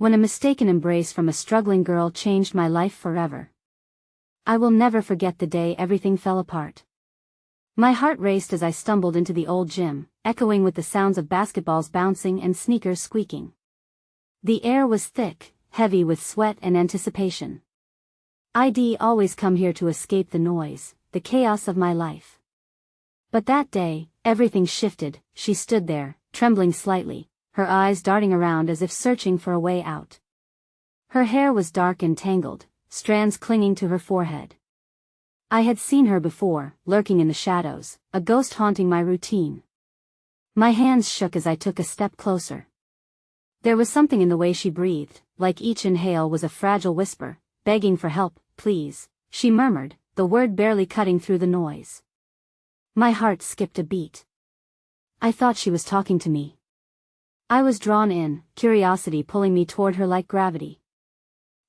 when a mistaken embrace from a struggling girl changed my life forever. I will never forget the day everything fell apart. My heart raced as I stumbled into the old gym, echoing with the sounds of basketballs bouncing and sneakers squeaking. The air was thick, heavy with sweat and anticipation. I'd always come here to escape the noise, the chaos of my life. But that day, everything shifted. She stood there, trembling slightly, her eyes darting around as if searching for a way out. Her hair was dark and tangled, strands clinging to her forehead. I had seen her before, lurking in the shadows, a ghost haunting my routine. My hands shook as I took a step closer. There was something in the way she breathed, like each inhale was a fragile whisper, begging for help. Please, she murmured, the word barely cutting through the noise. My heart skipped a beat. I thought she was talking to me. I was drawn in, curiosity pulling me toward her like gravity.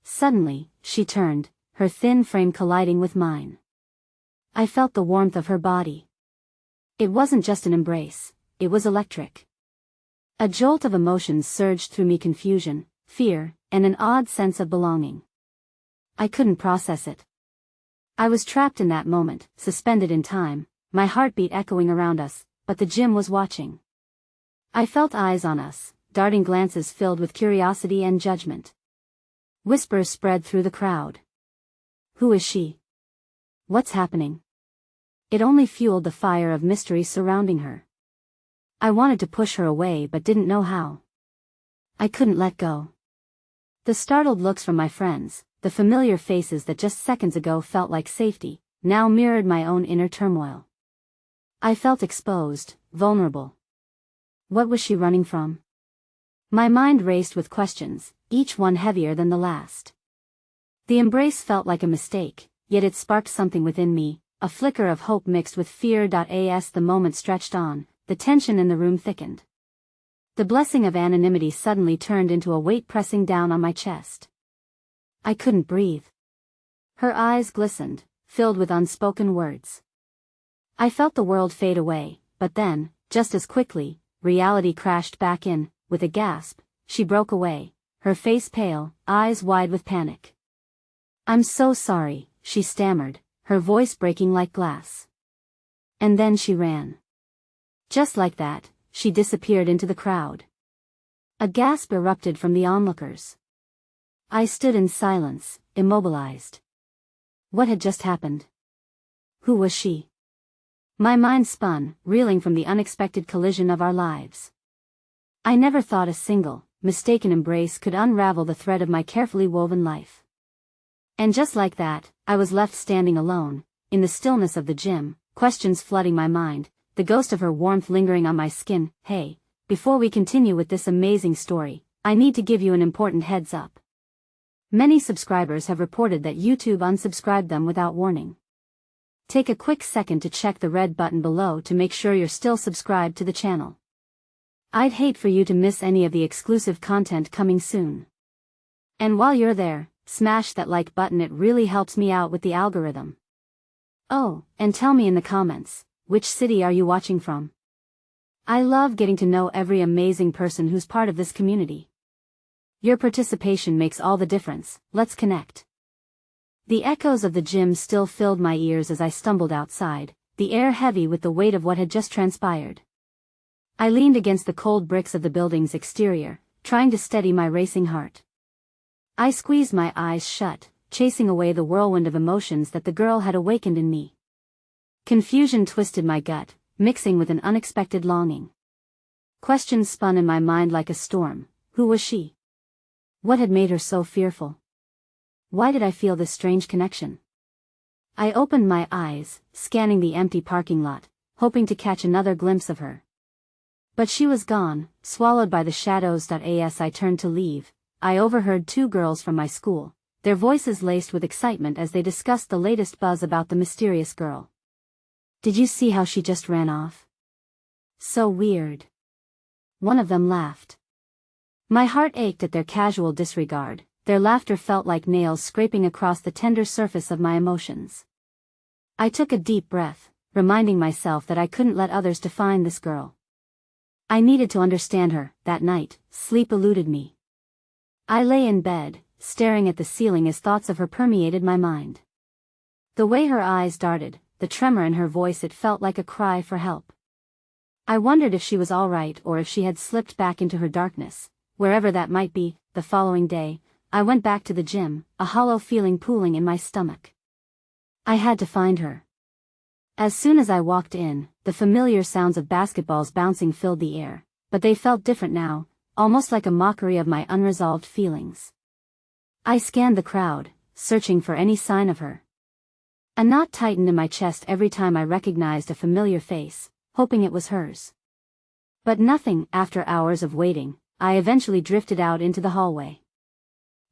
Suddenly, she turned, her thin frame colliding with mine. I felt the warmth of her body. It wasn't just an embrace, it was electric. A jolt of emotions surged through me: confusion, fear, and an odd sense of belonging. I couldn't process it. I was trapped in that moment, suspended in time, my heartbeat echoing around us, but the gym was watching. I felt eyes on us, darting glances filled with curiosity and judgment. Whispers spread through the crowd. Who is she? What's happening? It only fueled the fire of mystery surrounding her. I wanted to push her away but didn't know how. I couldn't let go. The startled looks from my friends, the familiar faces that just seconds ago felt like safety, now mirrored my own inner turmoil. I felt exposed, vulnerable. What was she running from? My mind raced with questions, each one heavier than the last. The embrace felt like a mistake, yet it sparked something within me, a flicker of hope mixed with fear. As the moment stretched on, the tension in the room thickened. The blessing of anonymity suddenly turned into a weight pressing down on my chest. I couldn't breathe. Her eyes glistened, filled with unspoken words. I felt the world fade away, but then, just as quickly, reality crashed back in. With a gasp, she broke away, her face pale, eyes wide with panic. I'm so sorry, she stammered, her voice breaking like glass. And then she ran. Just like that, she disappeared into the crowd. A gasp erupted from the onlookers. I stood in silence, immobilized. What had just happened? Who was she? My mind spun, reeling from the unexpected collision of our lives. I never thought a single, mistaken embrace could unravel the thread of my carefully woven life. And just like that, I was left standing alone, in the stillness of the gym, questions flooding my mind, the ghost of her warmth lingering on my skin. Hey, before we continue with this amazing story, I need to give you an important heads up. Many subscribers have reported that YouTube unsubscribed them without warning. Take a quick second to check the red button below to make sure you're still subscribed to the channel. I'd hate for you to miss any of the exclusive content coming soon. And while you're there, smash that like button, it really helps me out with the algorithm. Oh, and tell me in the comments, which city are you watching from? I love getting to know every amazing person who's part of this community. Your participation makes all the difference. Let's connect. The echoes of the gym still filled my ears as I stumbled outside, the air heavy with the weight of what had just transpired. I leaned against the cold bricks of the building's exterior, trying to steady my racing heart. I squeezed my eyes shut, chasing away the whirlwind of emotions that the girl had awakened in me. Confusion twisted my gut, mixing with an unexpected longing. Questions spun in my mind like a storm. Who was she? What had made her so fearful? Why did I feel this strange connection? I opened my eyes, scanning the empty parking lot, hoping to catch another glimpse of her. But she was gone, swallowed by the shadows. As I turned to leave, I overheard two girls from my school, their voices laced with excitement as they discussed the latest buzz about the mysterious girl. Did you see how she just ran off? So weird. One of them laughed. My heart ached at their casual disregard, their laughter felt like nails scraping across the tender surface of my emotions. I took a deep breath, reminding myself that I couldn't let others define this girl. I needed to understand her. That night, sleep eluded me. I lay in bed, staring at the ceiling as thoughts of her permeated my mind. The way her eyes darted, the tremor in her voice, it felt like a cry for help. I wondered if she was all right or if she had slipped back into her darkness, wherever that might be. The following day, I went back to the gym, a hollow feeling pooling in my stomach. I had to find her. As soon as I walked in, the familiar sounds of basketballs bouncing filled the air, but they felt different now, almost like a mockery of my unresolved feelings. I scanned the crowd, searching for any sign of her. A knot tightened in my chest every time I recognized a familiar face, hoping it was hers. But nothing. After hours of waiting, I eventually drifted out into the hallway.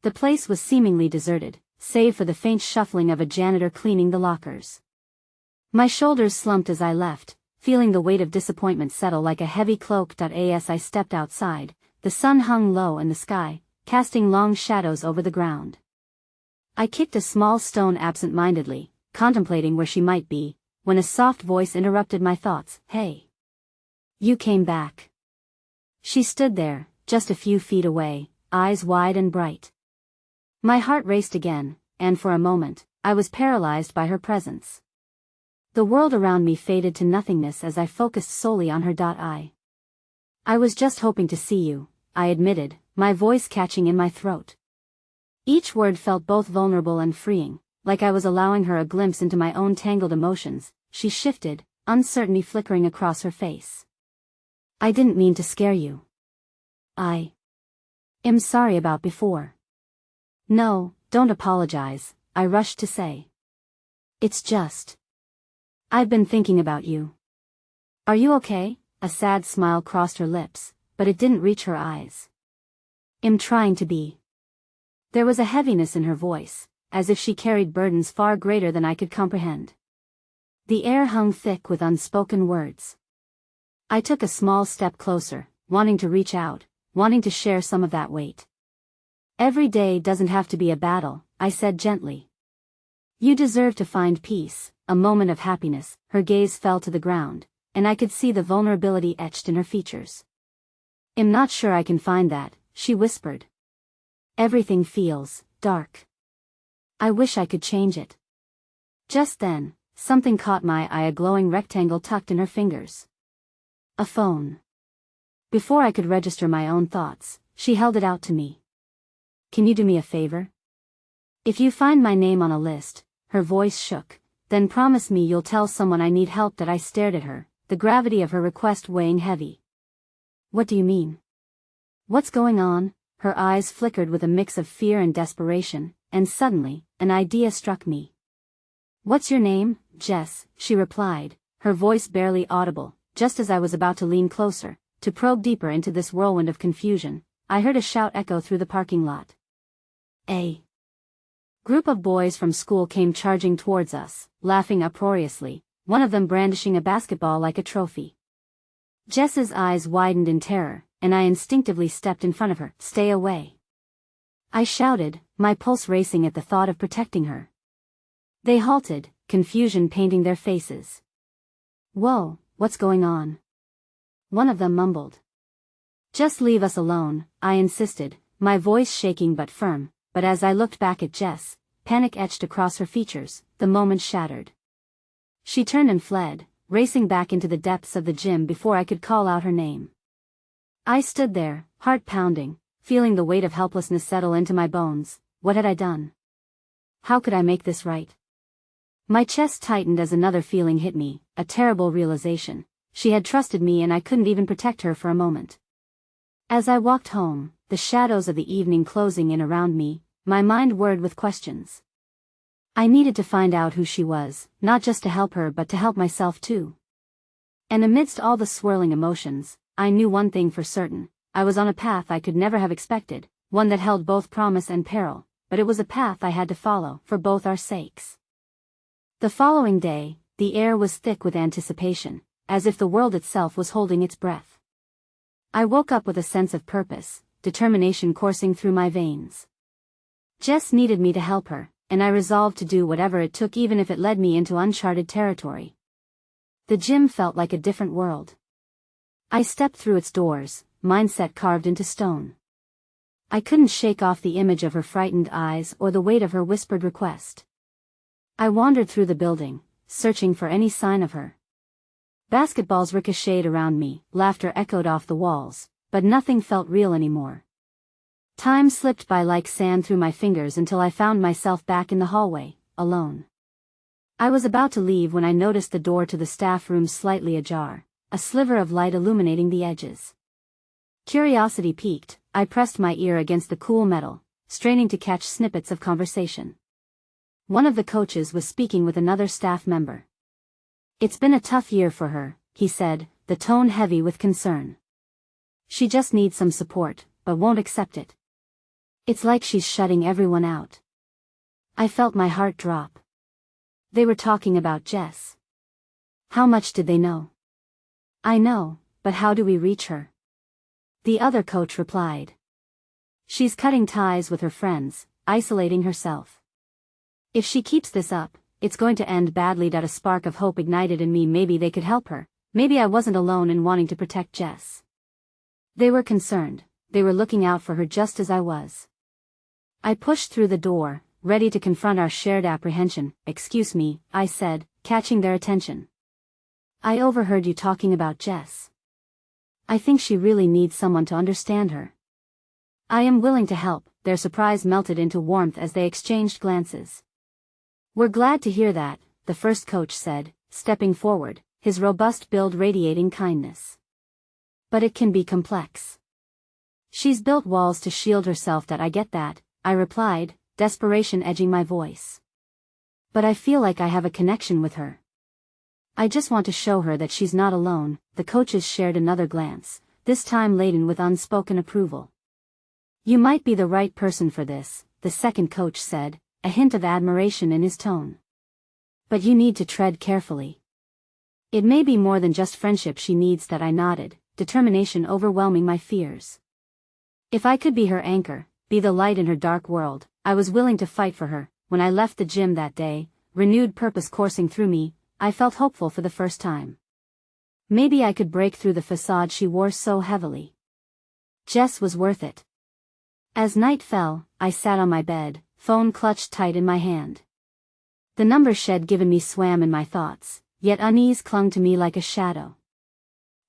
The place was seemingly deserted, save for the faint shuffling of a janitor cleaning the lockers. My shoulders slumped as I left, feeling the weight of disappointment settle like a heavy cloak. As I stepped outside, the sun hung low in the sky, casting long shadows over the ground. I kicked a small stone absent-mindedly, contemplating where she might be, when a soft voice interrupted my thoughts. "Hey. You came back." She stood there, just a few feet away, eyes wide and bright. My heart raced again, and for a moment, I was paralyzed by her presence. The world around me faded to nothingness as I focused solely on her. I was just hoping to see you, I admitted, my voice catching in my throat. Each word felt both vulnerable and freeing, like I was allowing her a glimpse into my own tangled emotions. She shifted, uncertainty flickering across her face. "I didn't mean to scare you. I am sorry about before." "No, don't apologize," I rushed to say. "It's just, I've been thinking about you." "Are you okay?" A sad smile crossed her lips, but it didn't reach her eyes. "I'm trying to be." There was a heaviness in her voice, as if she carried burdens far greater than I could comprehend. The air hung thick with unspoken words. I took a small step closer, wanting to reach out, wanting to share some of that weight. "Every day doesn't have to be a battle," I said gently. "You deserve to find peace, a moment of happiness." Her gaze fell to the ground, and I could see the vulnerability etched in her features. "I'm not sure I can find that," she whispered. "Everything feels dark. I wish I could change it." Just then, something caught my eye, a glowing rectangle tucked in her fingers. A phone. Before I could register my own thoughts, she held it out to me. "Can you do me a favor? If you find my name on a list," her voice shook, "then promise me you'll tell someone I need help." I stared at her, the gravity of her request weighing heavy. "What do you mean? What's going on?" Her eyes flickered with a mix of fear and desperation, and suddenly, an idea struck me. "What's your name?" "Jess," she replied, her voice barely audible. Just as I was about to lean closer, to probe deeper into this whirlwind of confusion, I heard a shout echo through the parking lot. A group of boys from school came charging towards us, laughing uproariously, one of them brandishing a basketball like a trophy. Jess's eyes widened in terror, and I instinctively stepped in front of her. "Stay away!" I shouted, my pulse racing at the thought of protecting her. They halted, confusion painting their faces. "Whoa, what's going on?" one of them mumbled. "Just leave us alone," I insisted, my voice shaking but firm. But as I looked back at Jess, panic etched across her features, the moment shattered. She turned and fled, racing back into the depths of the gym before I could call out her name. I stood there, heart pounding, feeling the weight of helplessness settle into my bones. What had I done? How could I make this right? My chest tightened as another feeling hit me, a terrible realization. She had trusted me and I couldn't even protect her for a moment. As I walked home, the shadows of the evening closing in around me, my mind whirred with questions. I needed to find out who she was, not just to help her but to help myself too. And amidst all the swirling emotions, I knew one thing for certain. I was on a path I could never have expected, one that held both promise and peril, but it was a path I had to follow, for both our sakes. The following day, the air was thick with anticipation, as if the world itself was holding its breath. I woke up with a sense of purpose, determination coursing through my veins. Jess needed me to help her, and I resolved to do whatever it took, even if it led me into uncharted territory. The gym felt like a different world. I stepped through its doors, mindset carved into stone. I couldn't shake off the image of her frightened eyes or the weight of her whispered request. I wandered through the building, searching for any sign of her. Basketballs ricocheted around me, laughter echoed off the walls, but nothing felt real anymore. Time slipped by like sand through my fingers until I found myself back in the hallway, alone. I was about to leave when I noticed the door to the staff room slightly ajar, a sliver of light illuminating the edges. Curiosity piqued, I pressed my ear against the cool metal, straining to catch snippets of conversation. One of the coaches was speaking with another staff member. "It's been a tough year for her," he said, the tone heavy with concern. "She just needs some support, but won't accept it. It's like she's shutting everyone out." I felt my heart drop. They were talking about Jess. How much did they know? "I know, but how do we reach her?" The other coach replied. "She's cutting ties with her friends, isolating herself. If she keeps this up, it's going to end badly." A spark of hope ignited in me. Maybe they could help her. Maybe I wasn't alone in wanting to protect Jess. They were concerned. They were looking out for her just as I was. I pushed through the door, ready to confront our shared apprehension. "Excuse me," I said, catching their attention. "I overheard you talking about Jess. I think she really needs someone to understand her." "I am willing to help." Their surprise melted into warmth as they exchanged glances. "We're glad to hear that," the first coach said, stepping forward, his robust build radiating kindness. "But it can be complex. She's built walls to shield herself." "That I get that," I replied, desperation edging my voice. "But I feel like I have a connection with her. I just want to show her that she's not alone." The coaches shared another glance, this time laden with unspoken approval. "You might be the right person for this," the second coach said, a hint of admiration in his tone. "But you need to tread carefully. It may be more than just friendship she needs." That I nodded, determination overwhelming my fears. If I could be her anchor, be the light in her dark world, I was willing to fight for her. When I left the gym that day, renewed purpose coursing through me, I felt hopeful for the first time. Maybe I could break through the facade she wore so heavily. Jess was worth it. As night fell, I sat on my bed, phone clutched tight in my hand. The number she'd given me swam in my thoughts, yet unease clung to me like a shadow.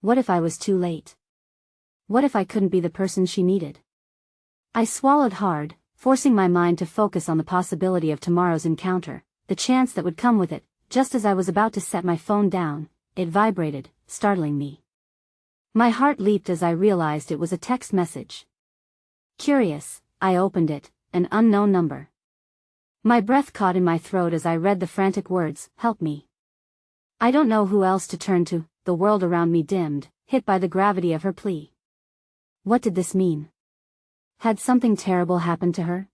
What if I was too late? What if I couldn't be the person she needed? I swallowed hard, forcing my mind to focus on the possibility of tomorrow's encounter, the chance that would come with it. Just as I was about to set my phone down, it vibrated, startling me. My heart leaped as I realized it was a text message. Curious, I opened it, an unknown number. My breath caught in my throat as I read the frantic words, "Help me." I don't know who else to turn to. The world around me dimmed, hit by the gravity of her plea. What did this mean? Had something terrible happened to her?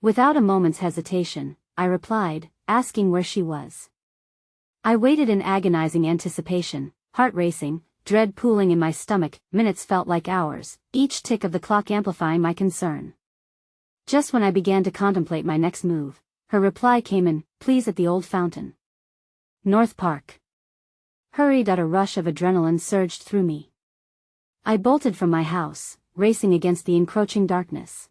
Without a moment's hesitation, I replied, asking where she was. I waited in agonizing anticipation, heart racing, dread pooling in my stomach. Minutes felt like hours, each tick of the clock amplifying my concern. Just when I began to contemplate my next move, her reply came in, "Please at the old fountain. North Park." Hurried. A rush of adrenaline surged through me. I bolted from my house, racing against the encroaching darkness.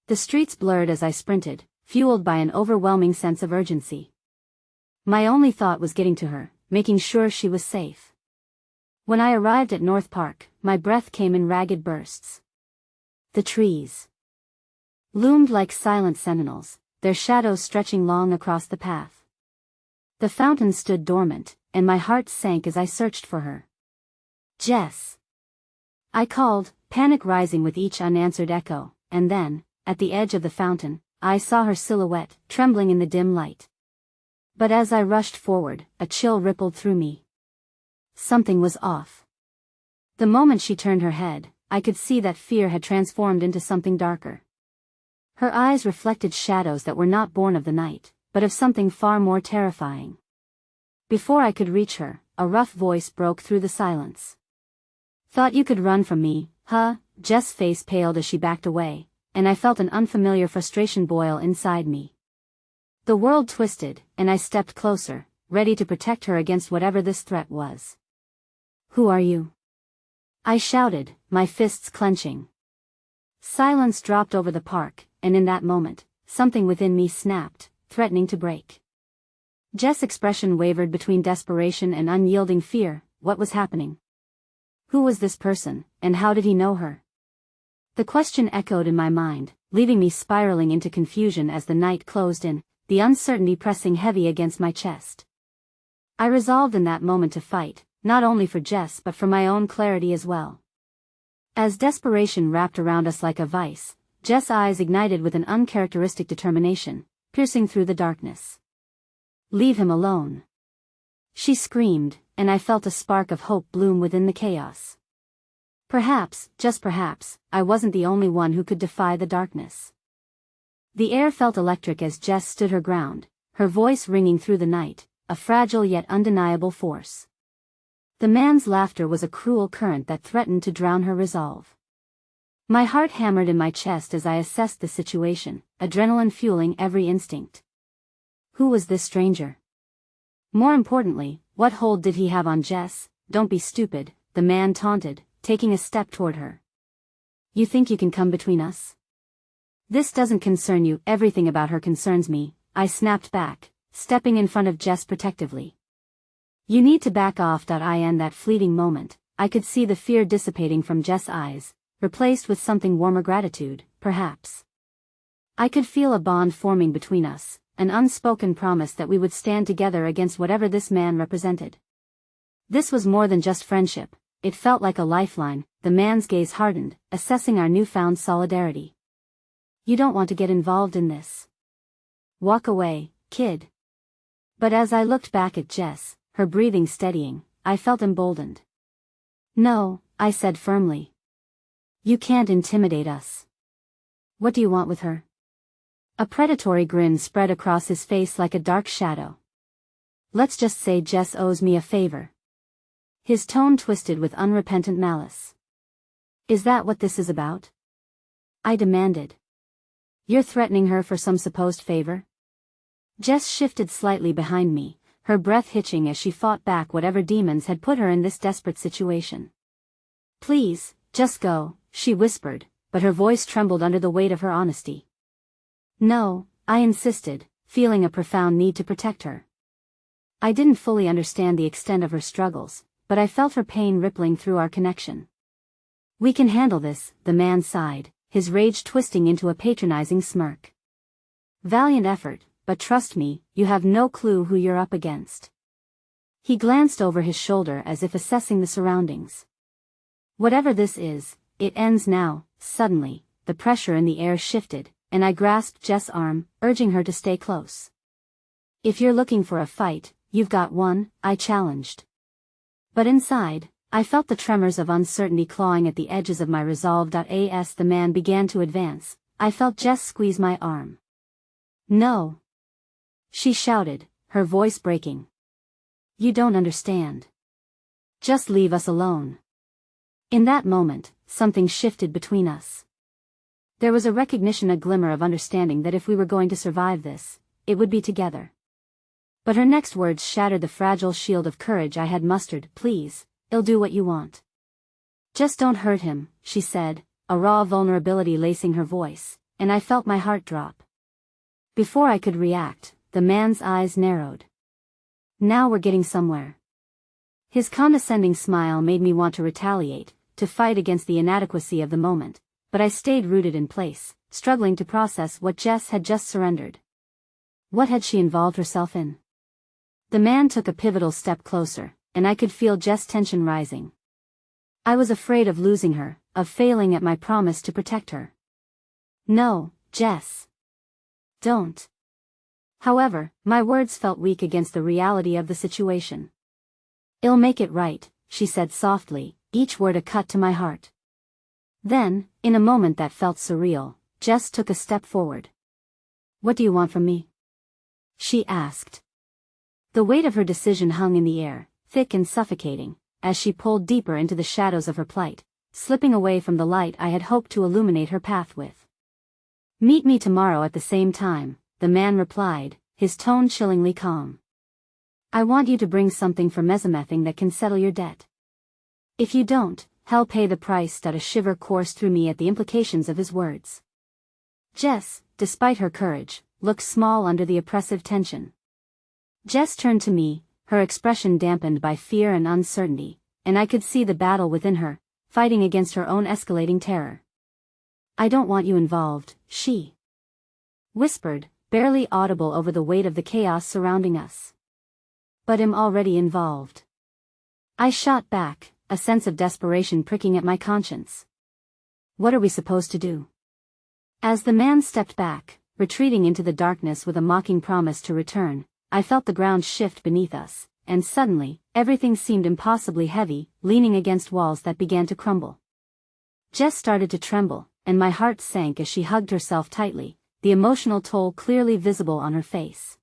The streets blurred as I sprinted, fueled by an overwhelming sense of urgency. My only thought was getting to her, making sure she was safe. When I arrived at North Park, my breath came in ragged bursts. The trees loomed like silent sentinels, their shadows stretching long across the path. The fountain stood dormant, and my heart sank as I searched for her. "Jess!" I called, panic rising with each unanswered echo, and then, at the edge of the fountain, I saw her silhouette, trembling in the dim light. But as I rushed forward, a chill rippled through me. Something was off. The moment she turned her head, I could see that fear had transformed into something darker. Her eyes reflected shadows that were not born of the night, but of something far more terrifying. Before I could reach her, a rough voice broke through the silence. "Thought you could run from me, huh?" Jess' face paled as she backed away, and I felt an unfamiliar frustration boil inside me. The world twisted, and I stepped closer, ready to protect her against whatever this threat was. "Who are you?" I shouted, my fists clenching. Silence dropped over the park, and in that moment, something within me snapped, threatening to break. Jess' expression wavered between desperation and unyielding fear. What was happening? Who was this person, and how did he know her? The question echoed in my mind, leaving me spiraling into confusion as the night closed in, the uncertainty pressing heavy against my chest. I resolved in that moment to fight, not only for Jess but for my own clarity as well. As desperation wrapped around us like a vice, Jess' eyes ignited with an uncharacteristic determination, piercing through the darkness. "Leave him alone," she screamed, and I felt a spark of hope bloom within the chaos. Perhaps, just perhaps, I wasn't the only one who could defy the darkness. The air felt electric as Jess stood her ground, her voice ringing through the night, a fragile yet undeniable force. The man's laughter was a cruel current that threatened to drown her resolve. My heart hammered in my chest as I assessed the situation, adrenaline fueling every instinct. Who was this stranger? More importantly, what hold did he have on Jess? "Don't be stupid," the man taunted, taking a step toward her. "You think you can come between us? This doesn't concern you." "Everything about her concerns me," I snapped back, stepping in front of Jess protectively. "You need to back off." In that fleeting moment, I could see the fear dissipating from Jess' eyes, replaced with something warmer, gratitude, perhaps. I could feel a bond forming between us, an unspoken promise that we would stand together against whatever this man represented. This was more than just friendship, it felt like a lifeline. The man's gaze hardened, assessing our newfound solidarity. "You don't want to get involved in this. Walk away, kid." But as I looked back at Jess, her breathing steadying, I felt emboldened. "No," I said firmly. "You can't intimidate us." "What do you want with her?" A predatory grin spread across his face like a dark shadow. "Let's just say Jess owes me a favor." His tone twisted with unrepentant malice. "Is that what this is about?" I demanded. "You're threatening her for some supposed favor?" Jess shifted slightly behind me, her breath hitching as she fought back whatever demons had put her in this desperate situation. "Please, just go," she whispered, but her voice trembled under the weight of her honesty. "No," I insisted, feeling a profound need to protect her. I didn't fully understand the extent of her struggles, but I felt her pain rippling through our connection. "We can handle this," the man sighed, his rage twisting into a patronizing smirk. "Valiant effort, but trust me, you have no clue who you're up against." He glanced over his shoulder as if assessing the surroundings. "Whatever this is, it ends now." Suddenly, the pressure in the air shifted, and I grasped Jess' arm, urging her to stay close. "If you're looking for a fight, you've got one," I challenged. But inside, I felt the tremors of uncertainty clawing at the edges of my resolve. As the man began to advance, I felt Jess squeeze my arm. "No!" she shouted, her voice breaking. "You don't understand. Just leave us alone." In that moment, something shifted between us. There was a recognition, a glimmer of understanding that if we were going to survive this, it would be together. But her next words shattered the fragile shield of courage I had mustered. "Please, I'll do what you want. Just don't hurt him," she said, a raw vulnerability lacing her voice, and I felt my heart drop. Before I could react, the man's eyes narrowed. "Now we're getting somewhere." His condescending smile made me want to retaliate, to fight against the inadequacy of the moment, but I stayed rooted in place, struggling to process what Jess had just surrendered. What had she involved herself in? The man took a pivotal step closer, and I could feel Jess' tension rising. I was afraid of losing her, of failing at my promise to protect her. "No, Jess. Don't." However, my words felt weak against the reality of the situation. "I'll make it right," she said softly, each word a cut to my heart. Then, in a moment that felt surreal, Jess took a step forward. "What do you want from me?" she asked. The weight of her decision hung in the air, thick and suffocating, as she pulled deeper into the shadows of her plight, slipping away from the light I had hoped to illuminate her path with. "Meet me tomorrow at the same time," the man replied, his tone chillingly calm. "I want you to bring something for mesomething that can settle your debt. If you don't, hell pay the price. A shiver coursed through me at the implications of his words. Jess, despite her courage, looked small under the oppressive tension. Jess turned to me, her expression dampened by fear and uncertainty, and I could see the battle within her, fighting against her own escalating terror. I don't want you involved, she whispered, barely audible over the weight of the chaos surrounding us. But I'm already involved. I shot back, a sense of desperation pricking at my conscience. What are we supposed to do? As the man stepped back, retreating into the darkness with a mocking promise to return, I felt the ground shift beneath us, and suddenly, everything seemed impossibly heavy, leaning against walls that began to crumble. Jess started to tremble, and my heart sank as she hugged herself tightly, the emotional toll clearly visible on her face.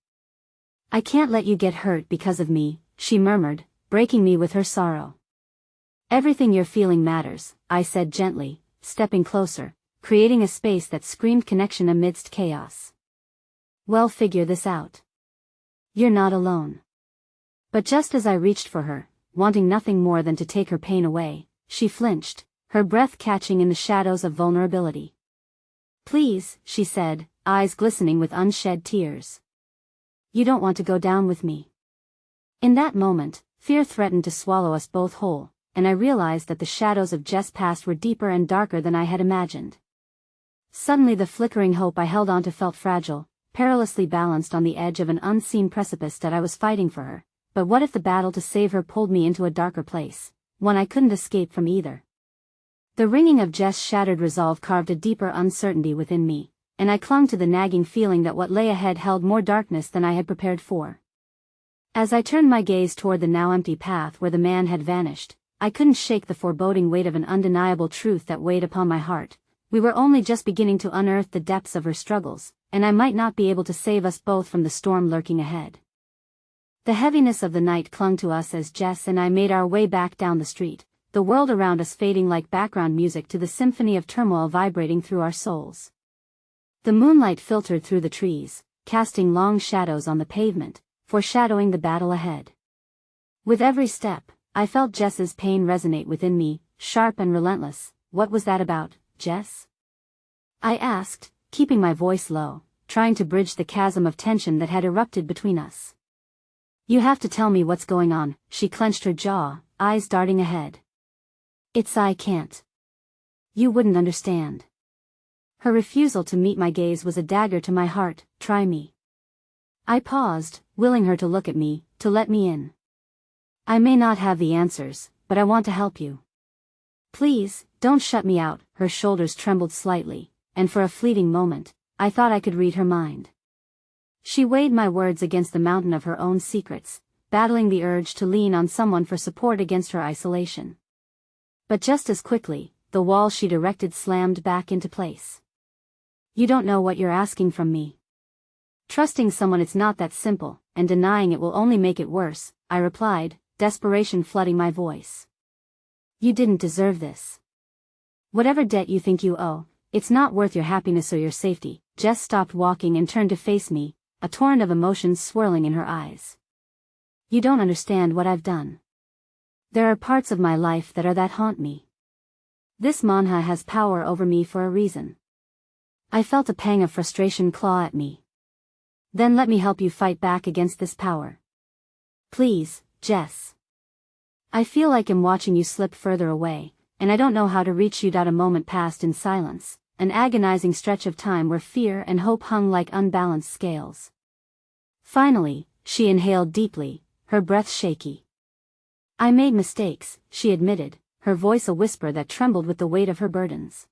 I can't let you get hurt because of me, she murmured, breaking me with her sorrow. Everything you're feeling matters, I said gently, stepping closer, creating a space that screamed connection amidst chaos. Well, figure this out. You're not alone. But just as I reached for her, wanting nothing more than to take her pain away, she flinched, her breath catching in the shadows of vulnerability. Please, she said, eyes glistening with unshed tears. You don't want to go down with me. In that moment, fear threatened to swallow us both whole, and I realized that the shadows of Jess' past were deeper and darker than I had imagined. Suddenly the flickering hope I held onto felt fragile, perilously balanced on the edge of an unseen precipice that I was fighting for her. But what if the battle to save her pulled me into a darker place, one I couldn't escape from either? The ringing of Jess' shattered resolve carved a deeper uncertainty within me, and I clung to the nagging feeling that what lay ahead held more darkness than I had prepared for. As I turned my gaze toward the now empty path where the man had vanished, I couldn't shake the foreboding weight of an undeniable truth that weighed upon my heart. We were only just beginning to unearth the depths of her struggles, and I might not be able to save us both from the storm lurking ahead. The heaviness of the night clung to us as Jess and I made our way back down the street, the world around us fading like background music to the symphony of turmoil vibrating through our souls. The moonlight filtered through the trees, casting long shadows on the pavement, foreshadowing the battle ahead. With every step, I felt Jess's pain resonate within me, sharp and relentless. What was that about, Jess? I asked, keeping my voice low, trying to bridge the chasm of tension that had erupted between us. You have to tell me what's going on, she clenched her jaw, eyes darting ahead. I can't. You wouldn't understand. Her refusal to meet my gaze was a dagger to my heart. Try me. I paused, willing her to look at me, to let me in. I may not have the answers, but I want to help you. Please, don't shut me out. Her shoulders trembled slightly, and for a fleeting moment, I thought I could read her mind. She weighed my words against the mountain of her own secrets, battling the urge to lean on someone for support against her isolation. But just as quickly, the wall she'd erected slammed back into place. You don't know what you're asking from me. Trusting someone it's not that simple, and denying it will only make it worse, I replied, desperation flooding my voice. You didn't deserve this. Whatever debt you think you owe, it's not worth your happiness or your safety. Jess stopped walking and turned to face me, a torrent of emotions swirling in her eyes. You don't understand what I've done. There are parts of my life that haunt me. This manha has power over me for a reason. I felt a pang of frustration claw at me. Then let me help you fight back against this power. Please, Jess. I feel like I'm watching you slip further away, and I don't know how to reach you. A moment passed in silence, an agonizing stretch of time where fear and hope hung like unbalanced scales. Finally, she inhaled deeply, her breath shaky. I made mistakes, she admitted, her voice a whisper that trembled with the weight of her burdens.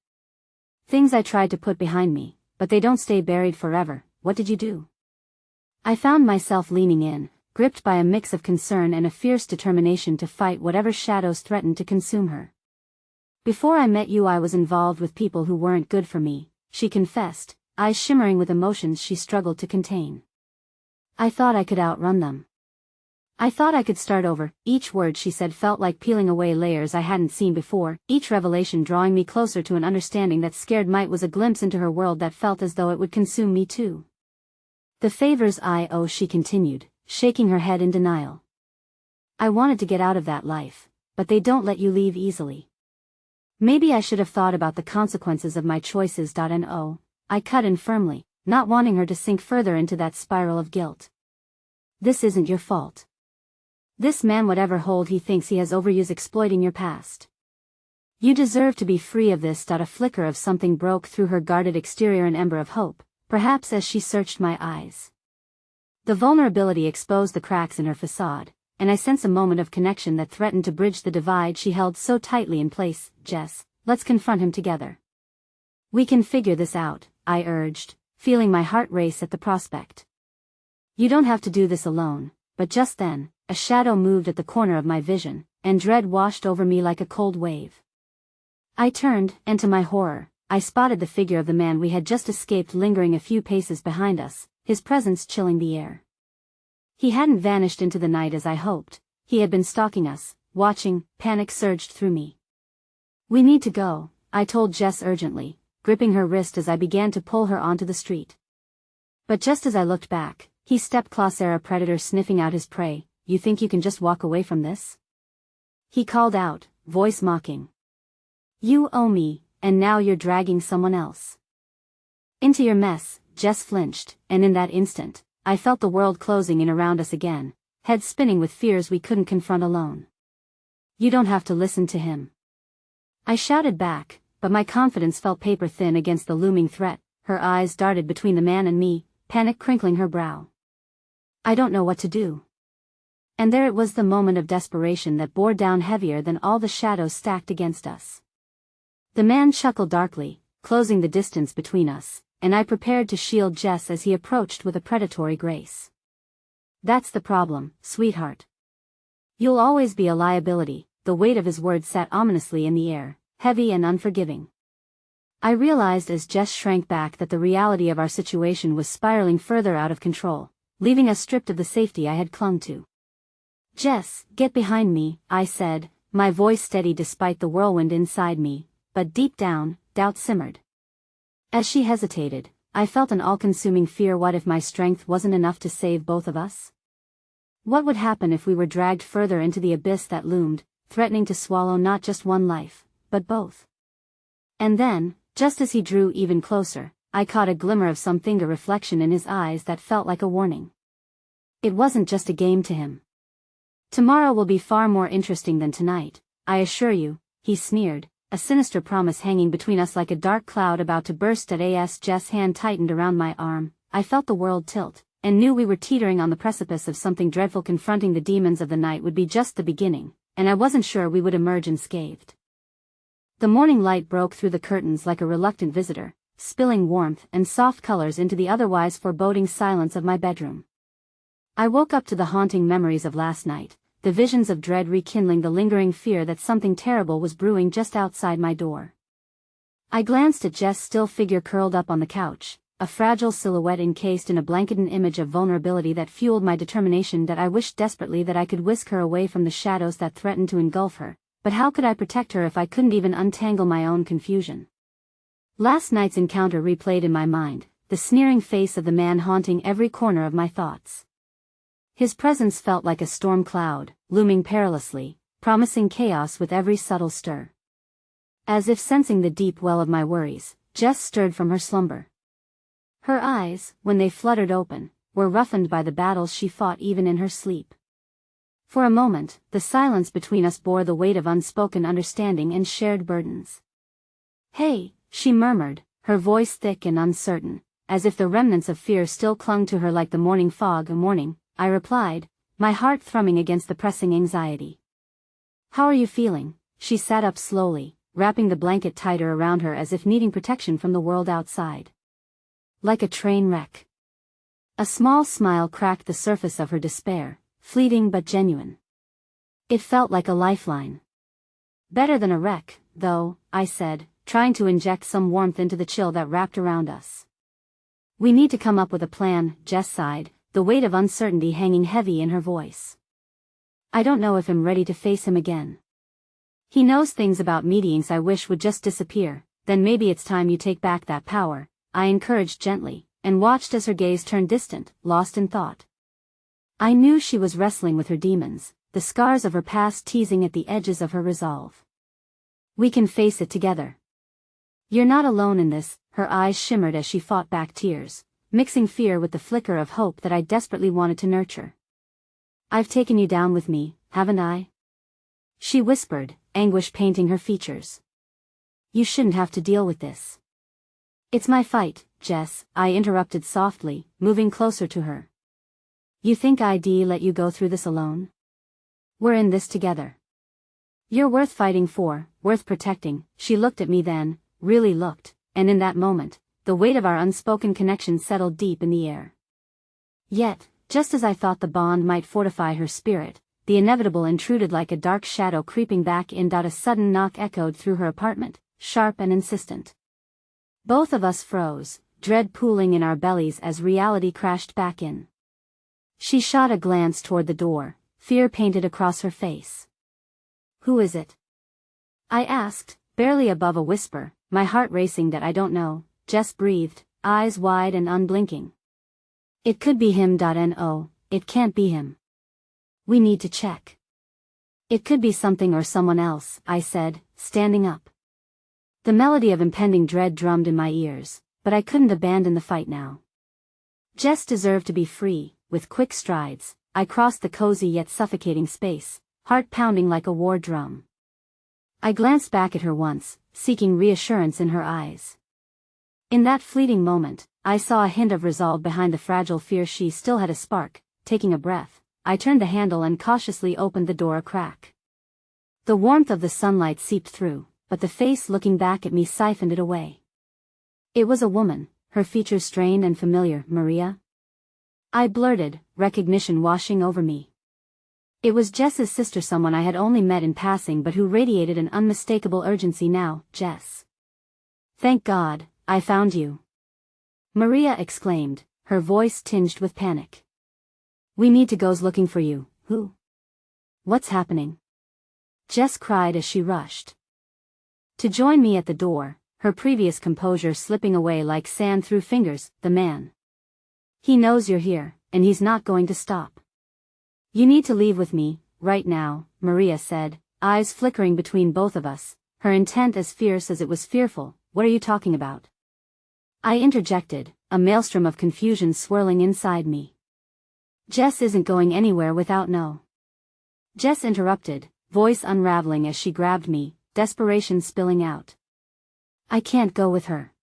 Things I tried to put behind me, but they don't stay buried forever. What did you do? I found myself leaning in, gripped by a mix of concern and a fierce determination to fight whatever shadows threatened to consume her. Before I met you, I was involved with people who weren't good for me, she confessed, eyes shimmering with emotions she struggled to contain. I thought I could outrun them. I thought I could start over. Each word she said felt like peeling away layers I hadn't seen before, each revelation drawing me closer to an understanding that scared might was a glimpse into her world that felt as though it would consume me too. The favors I owe, she continued, shaking her head in denial. I wanted to get out of that life, but they don't let you leave easily. Maybe I should have thought about the consequences of my choices. No, I cut in firmly, not wanting her to sink further into that spiral of guilt. This isn't your fault. This man, whatever hold he thinks he has over you, is exploiting your past. You deserve to be free of this. A flicker of something broke through her guarded exterior, an ember of hope, perhaps, as she searched my eyes. The vulnerability exposed the cracks in her facade, and I sense a moment of connection that threatened to bridge the divide she held so tightly in place. Jess, let's confront him together. We can figure this out, I urged, feeling my heart race at the prospect. You don't have to do this alone. But just then, a shadow moved at the corner of my vision, and dread washed over me like a cold wave. I turned, and to my horror, I spotted the figure of the man we had just escaped lingering a few paces behind us, his presence chilling the air. He hadn't vanished into the night as I hoped. He had been stalking us, watching. Panic surged through me. We need to go, I told Jess urgently, gripping her wrist as I began to pull her onto the street. But just as I looked back, he stepped closer, a predator sniffing out his prey. You think you can just walk away from this? He called out, voice mocking. You owe me, and now you're dragging someone else into your mess. Jess flinched, and in that instant, I felt the world closing in around us again, head spinning with fears we couldn't confront alone. You don't have to listen to him, I shouted back, but my confidence felt paper thin against the looming threat. Her eyes darted between the man and me, panic crinkling her brow. I don't know what to do. And there it was, the moment of desperation that bore down heavier than all the shadows stacked against us. The man chuckled darkly, closing the distance between us, and I prepared to shield Jess as he approached with a predatory grace. That's the problem, sweetheart. You'll always be a liability. The weight of his words sat ominously in the air, heavy and unforgiving. I realized as Jess shrank back that the reality of our situation was spiraling further out of control, leaving us stripped of the safety I had clung to. Jess, get behind me, I said, my voice steady despite the whirlwind inside me, but deep down, doubt simmered. As she hesitated, I felt an all-consuming fear. What if my strength wasn't enough to save both of us? What would happen if we were dragged further into the abyss that loomed, threatening to swallow not just one life, but both? And then, just as he drew even closer, I caught a glimmer of something, a reflection in his eyes that felt like a warning. It wasn't just a game to him. Tomorrow will be far more interesting than tonight, I assure you, he sneered, a sinister promise hanging between us like a dark cloud about to burst. As Jess' hand tightened around my arm, I felt the world tilt, and knew we were teetering on the precipice of something dreadful. Confronting the demons of the night would be just the beginning, and I wasn't sure we would emerge unscathed. The morning light broke through the curtains like a reluctant visitor, spilling warmth and soft colors into the otherwise foreboding silence of my bedroom. I woke up to the haunting memories of last night, the visions of dread rekindling the lingering fear that something terrible was brewing just outside my door. I glanced at Jess' still figure curled up on the couch, a fragile silhouette encased in a blanketed image of vulnerability that fueled my determination. That I wished desperately that I could whisk her away from the shadows that threatened to engulf her, but how could I protect her if I couldn't even untangle my own confusion? Last night's encounter replayed in my mind, the sneering face of the man haunting every corner of my thoughts. His presence felt like a storm cloud, looming perilously, promising chaos with every subtle stir. As if sensing the deep well of my worries, Jess stirred from her slumber. Her eyes, when they fluttered open, were roughened by the battles she fought even in her sleep. For a moment, the silence between us bore the weight of unspoken understanding and shared burdens. Hey, she murmured, her voice thick and uncertain, as if the remnants of fear still clung to her like the morning fog. A morning, I replied, my heart thrumming against the pressing anxiety. How are you feeling? She sat up slowly, wrapping the blanket tighter around her as if needing protection from the world outside. Like a train wreck. A small smile cracked the surface of her despair, fleeting but genuine. It felt like a lifeline. Better than a wreck, though, I said, trying to inject some warmth into the chill that wrapped around us. We need to come up with a plan, Jess sighed, the weight of uncertainty hanging heavy in her voice. I don't know if I'm ready to face him again. He knows things about meetings I wish would just disappear. Then maybe it's time you take back that power, I encouraged gently, and watched as her gaze turned distant, lost in thought. I knew she was wrestling with her demons, the scars of her past teasing at the edges of her resolve. We can face it together. You're not alone in this. Her eyes shimmered as she fought back tears, mixing fear with the flicker of hope that I desperately wanted to nurture. I've taken you down with me, haven't I? She whispered, anguish painting her features. You shouldn't have to deal with this. It's my fight, Jess, I interrupted softly, moving closer to her. You think I'd let you go through this alone? We're in this together. You're worth fighting for, worth protecting. She looked at me then, really looked, and in that moment, the weight of our unspoken connection settled deep in the air. Yet, just as I thought the bond might fortify her spirit, the inevitable intruded like a dark shadow creeping back in. A sudden knock echoed through her apartment, sharp and insistent. Both of us froze, dread pooling in our bellies as reality crashed back in. She shot a glance toward the door, fear painted across her face. Who is it? I asked, barely above a whisper, my heart racing. That I don't know, Jess breathed, eyes wide and unblinking. It could be him. No, it can't be him. We need to check. It could be something or someone else, I said, standing up. The melody of impending dread drummed in my ears, but I couldn't abandon the fight now. Jess deserved to be free. With quick strides, I crossed the cozy yet suffocating space, heart pounding like a war drum. I glanced back at her once, seeking reassurance in her eyes. In that fleeting moment, I saw a hint of resolve behind the fragile fear. She still had a spark. Taking a breath, I turned the handle and cautiously opened the door a crack. The warmth of the sunlight seeped through, but the face looking back at me siphoned it away. It was a woman, her features strained and familiar. Maria? I blurted, recognition washing over me. It was Jess's sister, someone I had only met in passing but who radiated an unmistakable urgency now. Jess. Thank God, I found you. Maria exclaimed, her voice tinged with panic. We need to go looking for you. Who? What's happening? Jess cried as she rushed to join me at the door, her previous composure slipping away like sand through fingers. The man. He knows you're here, and he's not going to stop. You need to leave with me, right now, Maria said, eyes flickering between both of us, her intent as fierce as it was fearful. What are you talking about? I interjected, a maelstrom of confusion swirling inside me. Jess isn't going anywhere without no. Jess interrupted, voice unraveling as she grabbed me, desperation spilling out. I can't go with her.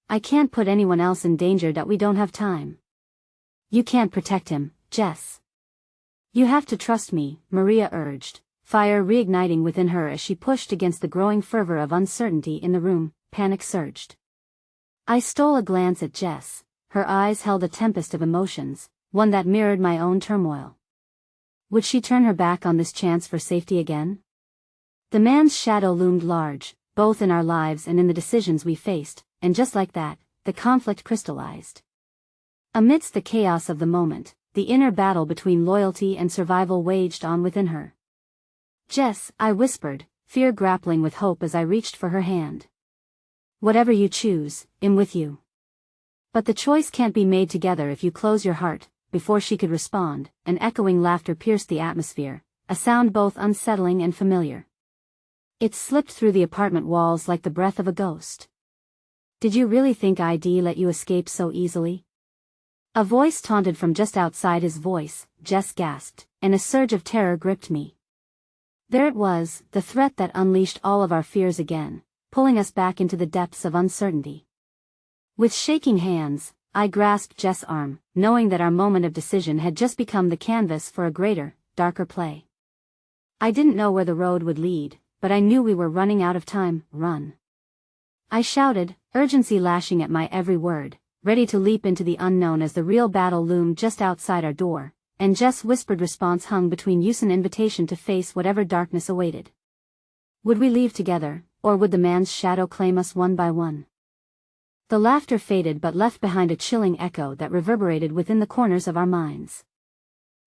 I can't put anyone else in danger. We don't have time. You can't protect him, Jess. You have to trust me, Maria urged, fire reigniting within her as she pushed against the growing fervor of uncertainty in the room. Panic surged. I stole a glance at Jess. Her eyes held a tempest of emotions, one that mirrored my own turmoil. Would she turn her back on this chance for safety again? The man's shadow loomed large, both in our lives and in the decisions we faced, and just like that, the conflict crystallized. Amidst the chaos of the moment, the inner battle between loyalty and survival waged on within her. Jess, I whispered, fear grappling with hope as I reached for her hand. Whatever you choose, I'm with you. But the choice can't be made together if you close your heart. Before she could respond, an echoing laughter pierced the atmosphere, a sound both unsettling and familiar. It slipped through the apartment walls like the breath of a ghost. Did you really think I'd let you escape so easily? A voice taunted from just outside his voice. Jess gasped, and a surge of terror gripped me. There it was, the threat that unleashed all of our fears again, pulling us back into the depths of uncertainty. With shaking hands, I grasped Jess' arm, knowing that our moment of decision had just become the canvas for a greater, darker play. I didn't know where the road would lead, but I knew we were running out of time. Run. I shouted, urgency lashing at my every word, ready to leap into the unknown as the real battle loomed just outside our door, and Jess' whispered response hung between use and invitation to face whatever darkness awaited. Would we leave together, or would the man's shadow claim us one by one? The laughter faded but left behind a chilling echo that reverberated within the corners of our minds.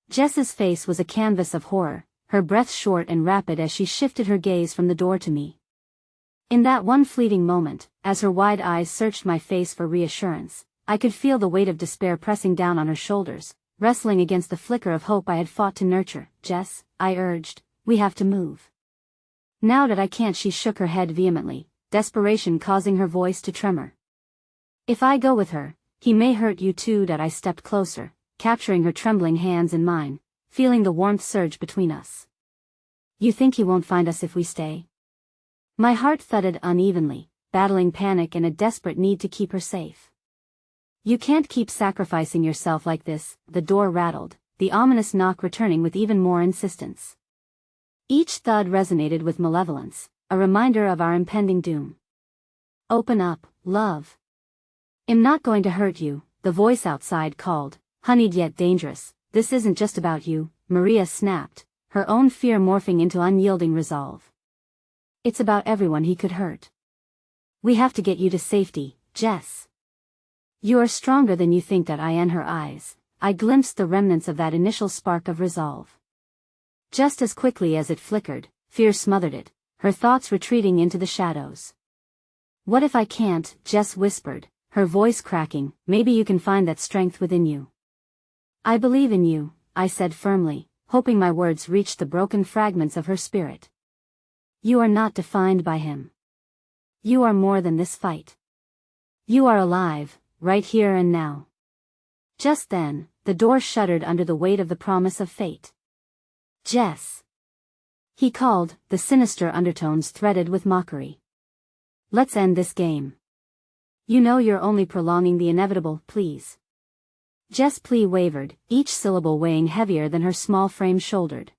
Jess's face was a canvas of horror, her breath short and rapid as she shifted her gaze from the door to me. In that one fleeting moment, as her wide eyes searched my face for reassurance, I could feel the weight of despair pressing down on her shoulders, wrestling against the flicker of hope I had fought to nurture. Jess, I urged, we have to move. Now that I can't, she shook her head vehemently, desperation causing her voice to tremor. If I go with her, he may hurt you too. That I stepped closer, capturing her trembling hands in mine, feeling the warmth surge between us. You think he won't find us if we stay? My heart thudded unevenly, battling panic and a desperate need to keep her safe. You can't keep sacrificing yourself like this. The door rattled, the ominous knock returning with even more insistence. Each thud resonated with malevolence, a reminder of our impending doom. Open up, love. I'm not going to hurt you, the voice outside called, honeyed yet dangerous. This isn't just about you, Maria snapped, her own fear morphing into unyielding resolve. It's about everyone he could hurt. We have to get you to safety, Jess. You are stronger than you think. That I. In her eyes, I glimpsed the remnants of that initial spark of resolve. Just as quickly as it flickered, fear smothered it, her thoughts retreating into the shadows. What if I can't? Jess whispered, her voice cracking. Maybe you can find that strength within you. I believe in you, I said firmly, hoping my words reached the broken fragments of her spirit. You are not defined by him. You are more than this fight. You are alive, right here and now. Just then, the door shuddered under the weight of the promise of fate. Jess. He called, the sinister undertones threaded with mockery. Let's end this game. You know you're only prolonging the inevitable, please. Jess' plea wavered, each syllable weighing heavier than her small frame shouldered.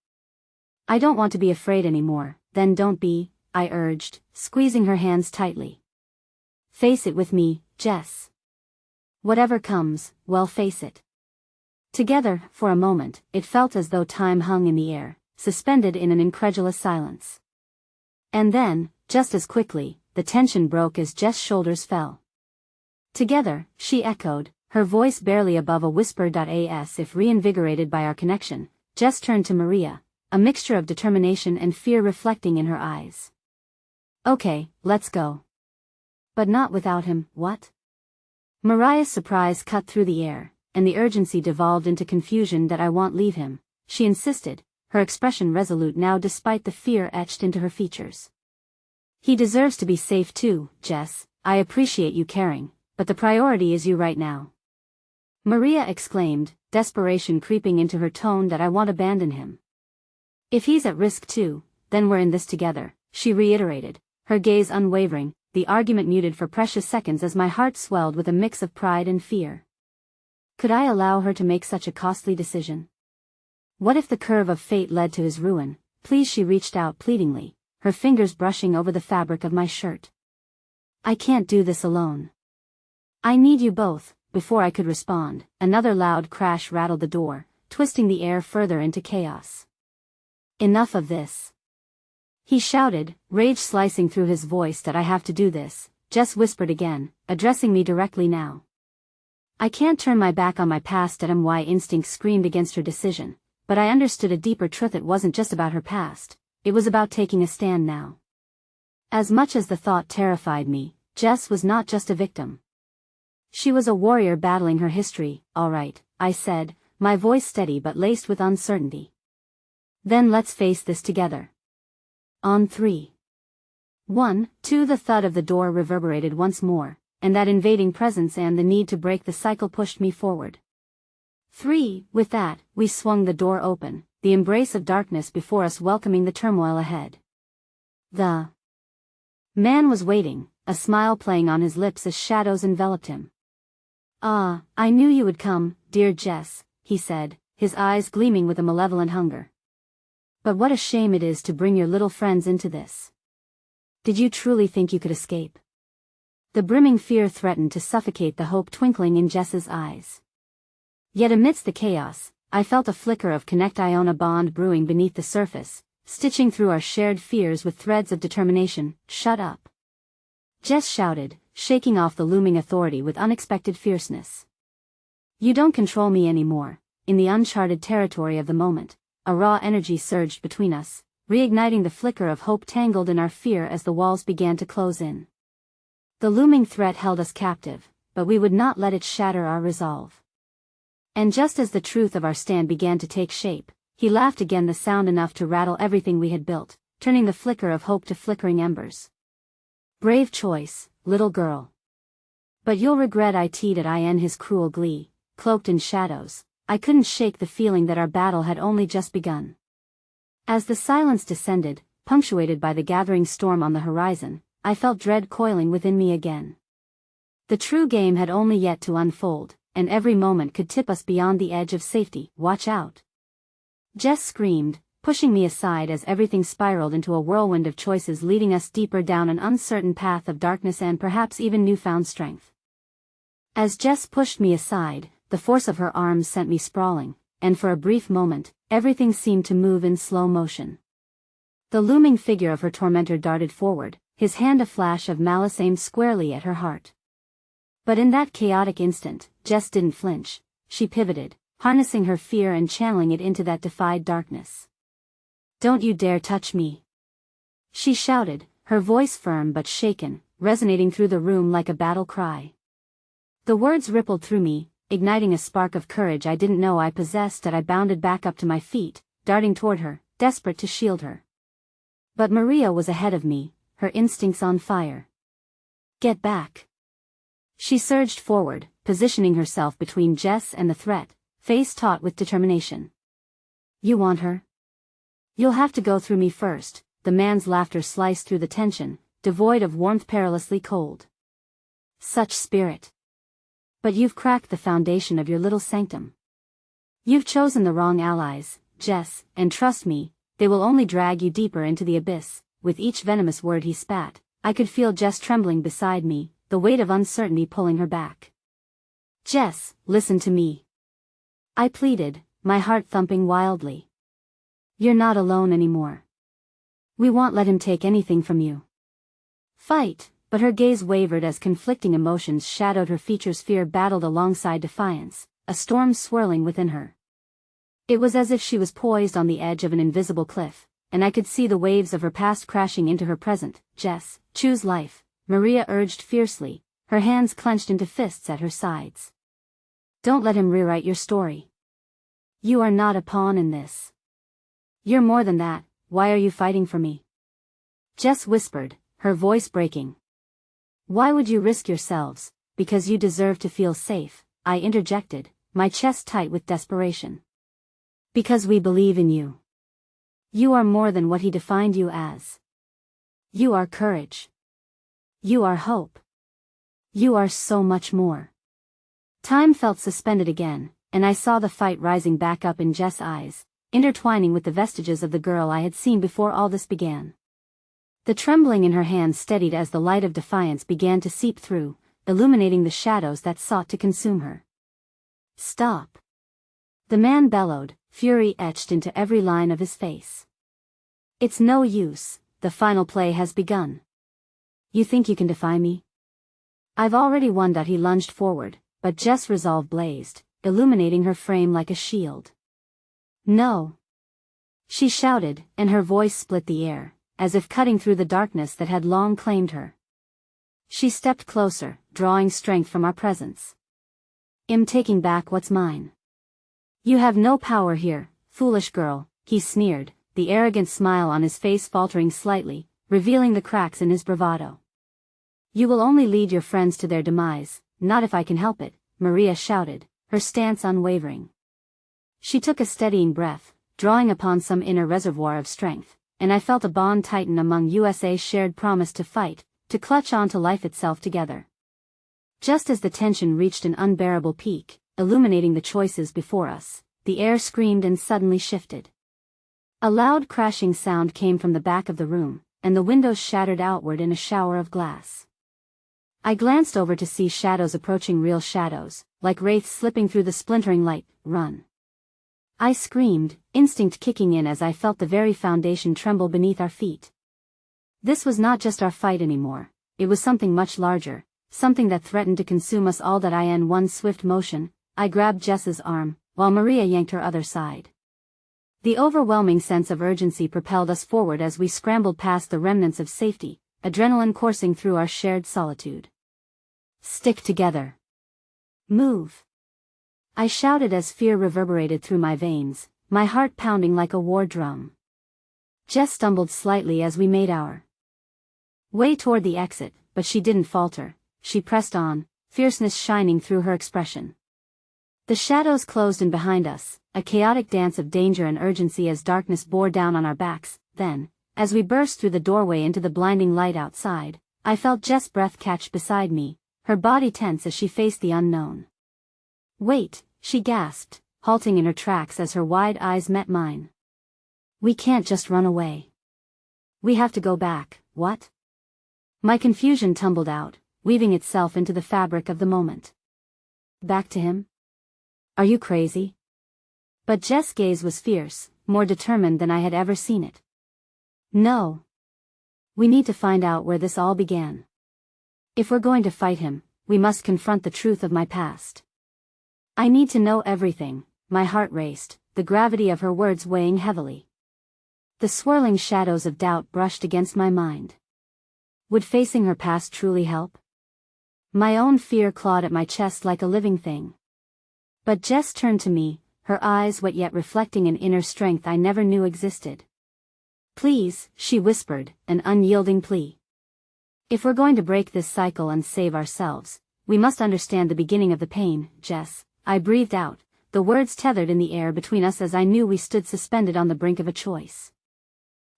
I don't want to be afraid anymore. Then don't be, I urged, squeezing her hands tightly. Face it with me, Jess. Whatever comes, well, face it. Together, for a moment, it felt as though time hung in the air, suspended in an incredulous silence. And then, just as quickly, the tension broke as Jess' shoulders fell. Together, she echoed, her voice barely above a whisper. As if reinvigorated by our connection, Jess turned to Maria, a mixture of determination and fear reflecting in her eyes. Okay, let's go. But not without him, what? Mariah's surprise cut through the air, and the urgency devolved into confusion. That I won't leave him, she insisted, her expression resolute now despite the fear etched into her features. He deserves to be safe too, Jess. I appreciate you caring, but the priority is you right now. Maria exclaimed, desperation creeping into her tone. That I won't abandon him. If he's at risk too, then we're in this together, she reiterated, her gaze unwavering, the argument muted for precious seconds as my heart swelled with a mix of pride and fear. Could I allow her to make such a costly decision? What if the curve of fate led to his ruin? Please, she reached out pleadingly, her fingers brushing over the fabric of my shirt. I can't do this alone. I need you both. Before I could respond, another loud crash rattled the door, twisting the air further into chaos. Enough of this. He shouted, rage slicing through his voice. That I have to do this, Jess whispered again, addressing me directly now. I can't turn my back on my past. My instinct screamed against her decision, but I understood a deeper truth. It wasn't just about her past, it was about taking a stand now. As much as the thought terrified me, Jess was not just a victim. She was a warrior battling her history. All right, I said, my voice steady but laced with uncertainty. Then let's face this together. On 3. 1, 2. The thud of the door reverberated once more, and that invading presence and the need to break the cycle pushed me forward. 3. With that, we swung the door open, the embrace of darkness before us welcoming the turmoil ahead. The man was waiting, a smile playing on his lips as shadows enveloped him. Ah, I knew you would come, dear Jess, he said, his eyes gleaming with a malevolent hunger. But what a shame it is to bring your little friends into this. Did you truly think you could escape? The brimming fear threatened to suffocate the hope twinkling in Jess's eyes. Yet amidst the chaos, I felt a flicker of connect-iona bond brewing beneath the surface, stitching through our shared fears with threads of determination. Shut up. Jess shouted, shaking off the looming authority with unexpected fierceness. You don't control me anymore. In the uncharted territory of the moment, a raw energy surged between us, reigniting the flicker of hope tangled in our fear as the walls began to close in. The looming threat held us captive, but we would not let it shatter our resolve. And just as the truth of our stand began to take shape, he laughed again, the sound enough to rattle everything we had built, turning the flicker of hope to flickering embers. Brave choice, little girl. But you'll regret it. His cruel glee, cloaked in shadows. I couldn't shake the feeling that our battle had only just begun. As the silence descended, punctuated by the gathering storm on the horizon, I felt dread coiling within me again. The true game had only yet to unfold, and every moment could tip us beyond the edge of safety. Watch out! Jess screamed, pushing me aside as everything spiraled into a whirlwind of choices leading us deeper down an uncertain path of darkness and perhaps even newfound strength. As Jess pushed me aside, the force of her arms sent me sprawling, and for a brief moment, everything seemed to move in slow motion. The looming figure of her tormentor darted forward, his hand a flash of malice aimed squarely at her heart. But in that chaotic instant, Jess didn't flinch. She pivoted, harnessing her fear and channeling it into that defied darkness. "Don't you dare touch me!" she shouted, her voice firm but shaken, resonating through the room like a battle cry. The words rippled through me, igniting a spark of courage I didn't know I possessed as I bounded back up to my feet, darting toward her, desperate to shield her. But Maria was ahead of me, her instincts on fire. "Get back!" She surged forward, positioning herself between Jess and the threat, face taut with determination. "You want her? You'll have to go through me first." The man's laughter sliced through the tension, devoid of warmth, perilously cold. "Such spirit! But you've cracked the foundation of your little sanctum. You've chosen the wrong allies, Jess, and trust me, they will only drag you deeper into the abyss." With each venomous word he spat, I could feel Jess trembling beside me, the weight of uncertainty pulling her back. "Jess, listen to me," I pleaded, my heart thumping wildly. "You're not alone anymore. We won't let him take anything from you. Fight!" But her gaze wavered as conflicting emotions shadowed her features. Fear battled alongside defiance, a storm swirling within her. It was as if she was poised on the edge of an invisible cliff, and I could see the waves of her past crashing into her present. "Jess, choose life," Maria urged fiercely, her hands clenched into fists at her sides. "Don't let him rewrite your story. You are not a pawn in this. You're more than that. Why are you fighting for me?" Jess whispered, her voice breaking. "Why would you risk yourselves?" "Because you deserve to feel safe," I interjected, my chest tight with desperation. "Because we believe in you. You are more than what he defined you as. You are courage. You are hope. You are so much more." Time felt suspended again, and I saw the fight rising back up in Jess' eyes, intertwining with the vestiges of the girl I had seen before all this began. The trembling in her hands steadied as the light of defiance began to seep through, illuminating the shadows that sought to consume her. "Stop!" the man bellowed, fury etched into every line of his face. "It's no use, the final play has begun. You think you can defy me? I've already won." He lunged forward, but Jess' resolve blazed, illuminating her frame like a shield. "No!" she shouted, and her voice split the air, as if cutting through the darkness that had long claimed her. She stepped closer, drawing strength from our presence. "I'm taking back what's mine." "You have no power here, foolish girl," he sneered, the arrogant smile on his face faltering slightly, revealing the cracks in his bravado. "You will only lead your friends to their demise." "Not if I can help it," Maria shouted, her stance unwavering. She took a steadying breath, drawing upon some inner reservoir of strength, and I felt a bond tighten among USA's shared promise to fight, to clutch on to life itself together. Just as the tension reached an unbearable peak, illuminating the choices before us, the air screamed and suddenly shifted. A loud crashing sound came from the back of the room, and the windows shattered outward in a shower of glass. I glanced over to see shadows approaching, real shadows, like wraiths slipping through the splintering light. "Run!" I screamed, instinct kicking in as I felt the very foundation tremble beneath our feet. This was not just our fight anymore, it was something much larger, something that threatened to consume us all. In one swift motion, I grabbed Jess's arm, while Maria yanked her other side. The overwhelming sense of urgency propelled us forward as we scrambled past the remnants of safety, adrenaline coursing through our shared solitude. "Stick together. Move!" I shouted as fear reverberated through my veins, my heart pounding like a war drum. Jess stumbled slightly as we made our way toward the exit, but she didn't falter. She pressed on, fierceness shining through her expression. The shadows closed in behind us, a chaotic dance of danger and urgency as darkness bore down on our backs. Then, as we burst through the doorway into the blinding light outside, I felt Jess' breath catch beside me, her body tense as she faced the unknown. "Wait," she gasped, halting in her tracks as her wide eyes met mine. "We can't just run away. We have to go back." "What?" My confusion tumbled out, weaving itself into the fabric of the moment. "Back to him? Are you crazy?" But Jess' gaze was fierce, more determined than I had ever seen it. "No. We need to find out where this all began. If we're going to fight him, we must confront the truth of my past. I need to know everything." My heart raced, the gravity of her words weighing heavily. The swirling shadows of doubt brushed against my mind. Would facing her past truly help? My own fear clawed at my chest like a living thing. But Jess turned to me, her eyes wet yet reflecting an inner strength I never knew existed. "Please," she whispered, an unyielding plea. "If we're going to break this cycle and save ourselves, we must understand the beginning of the pain, Jess." I breathed out, the words tethered in the air between us as I knew we stood suspended on the brink of a choice.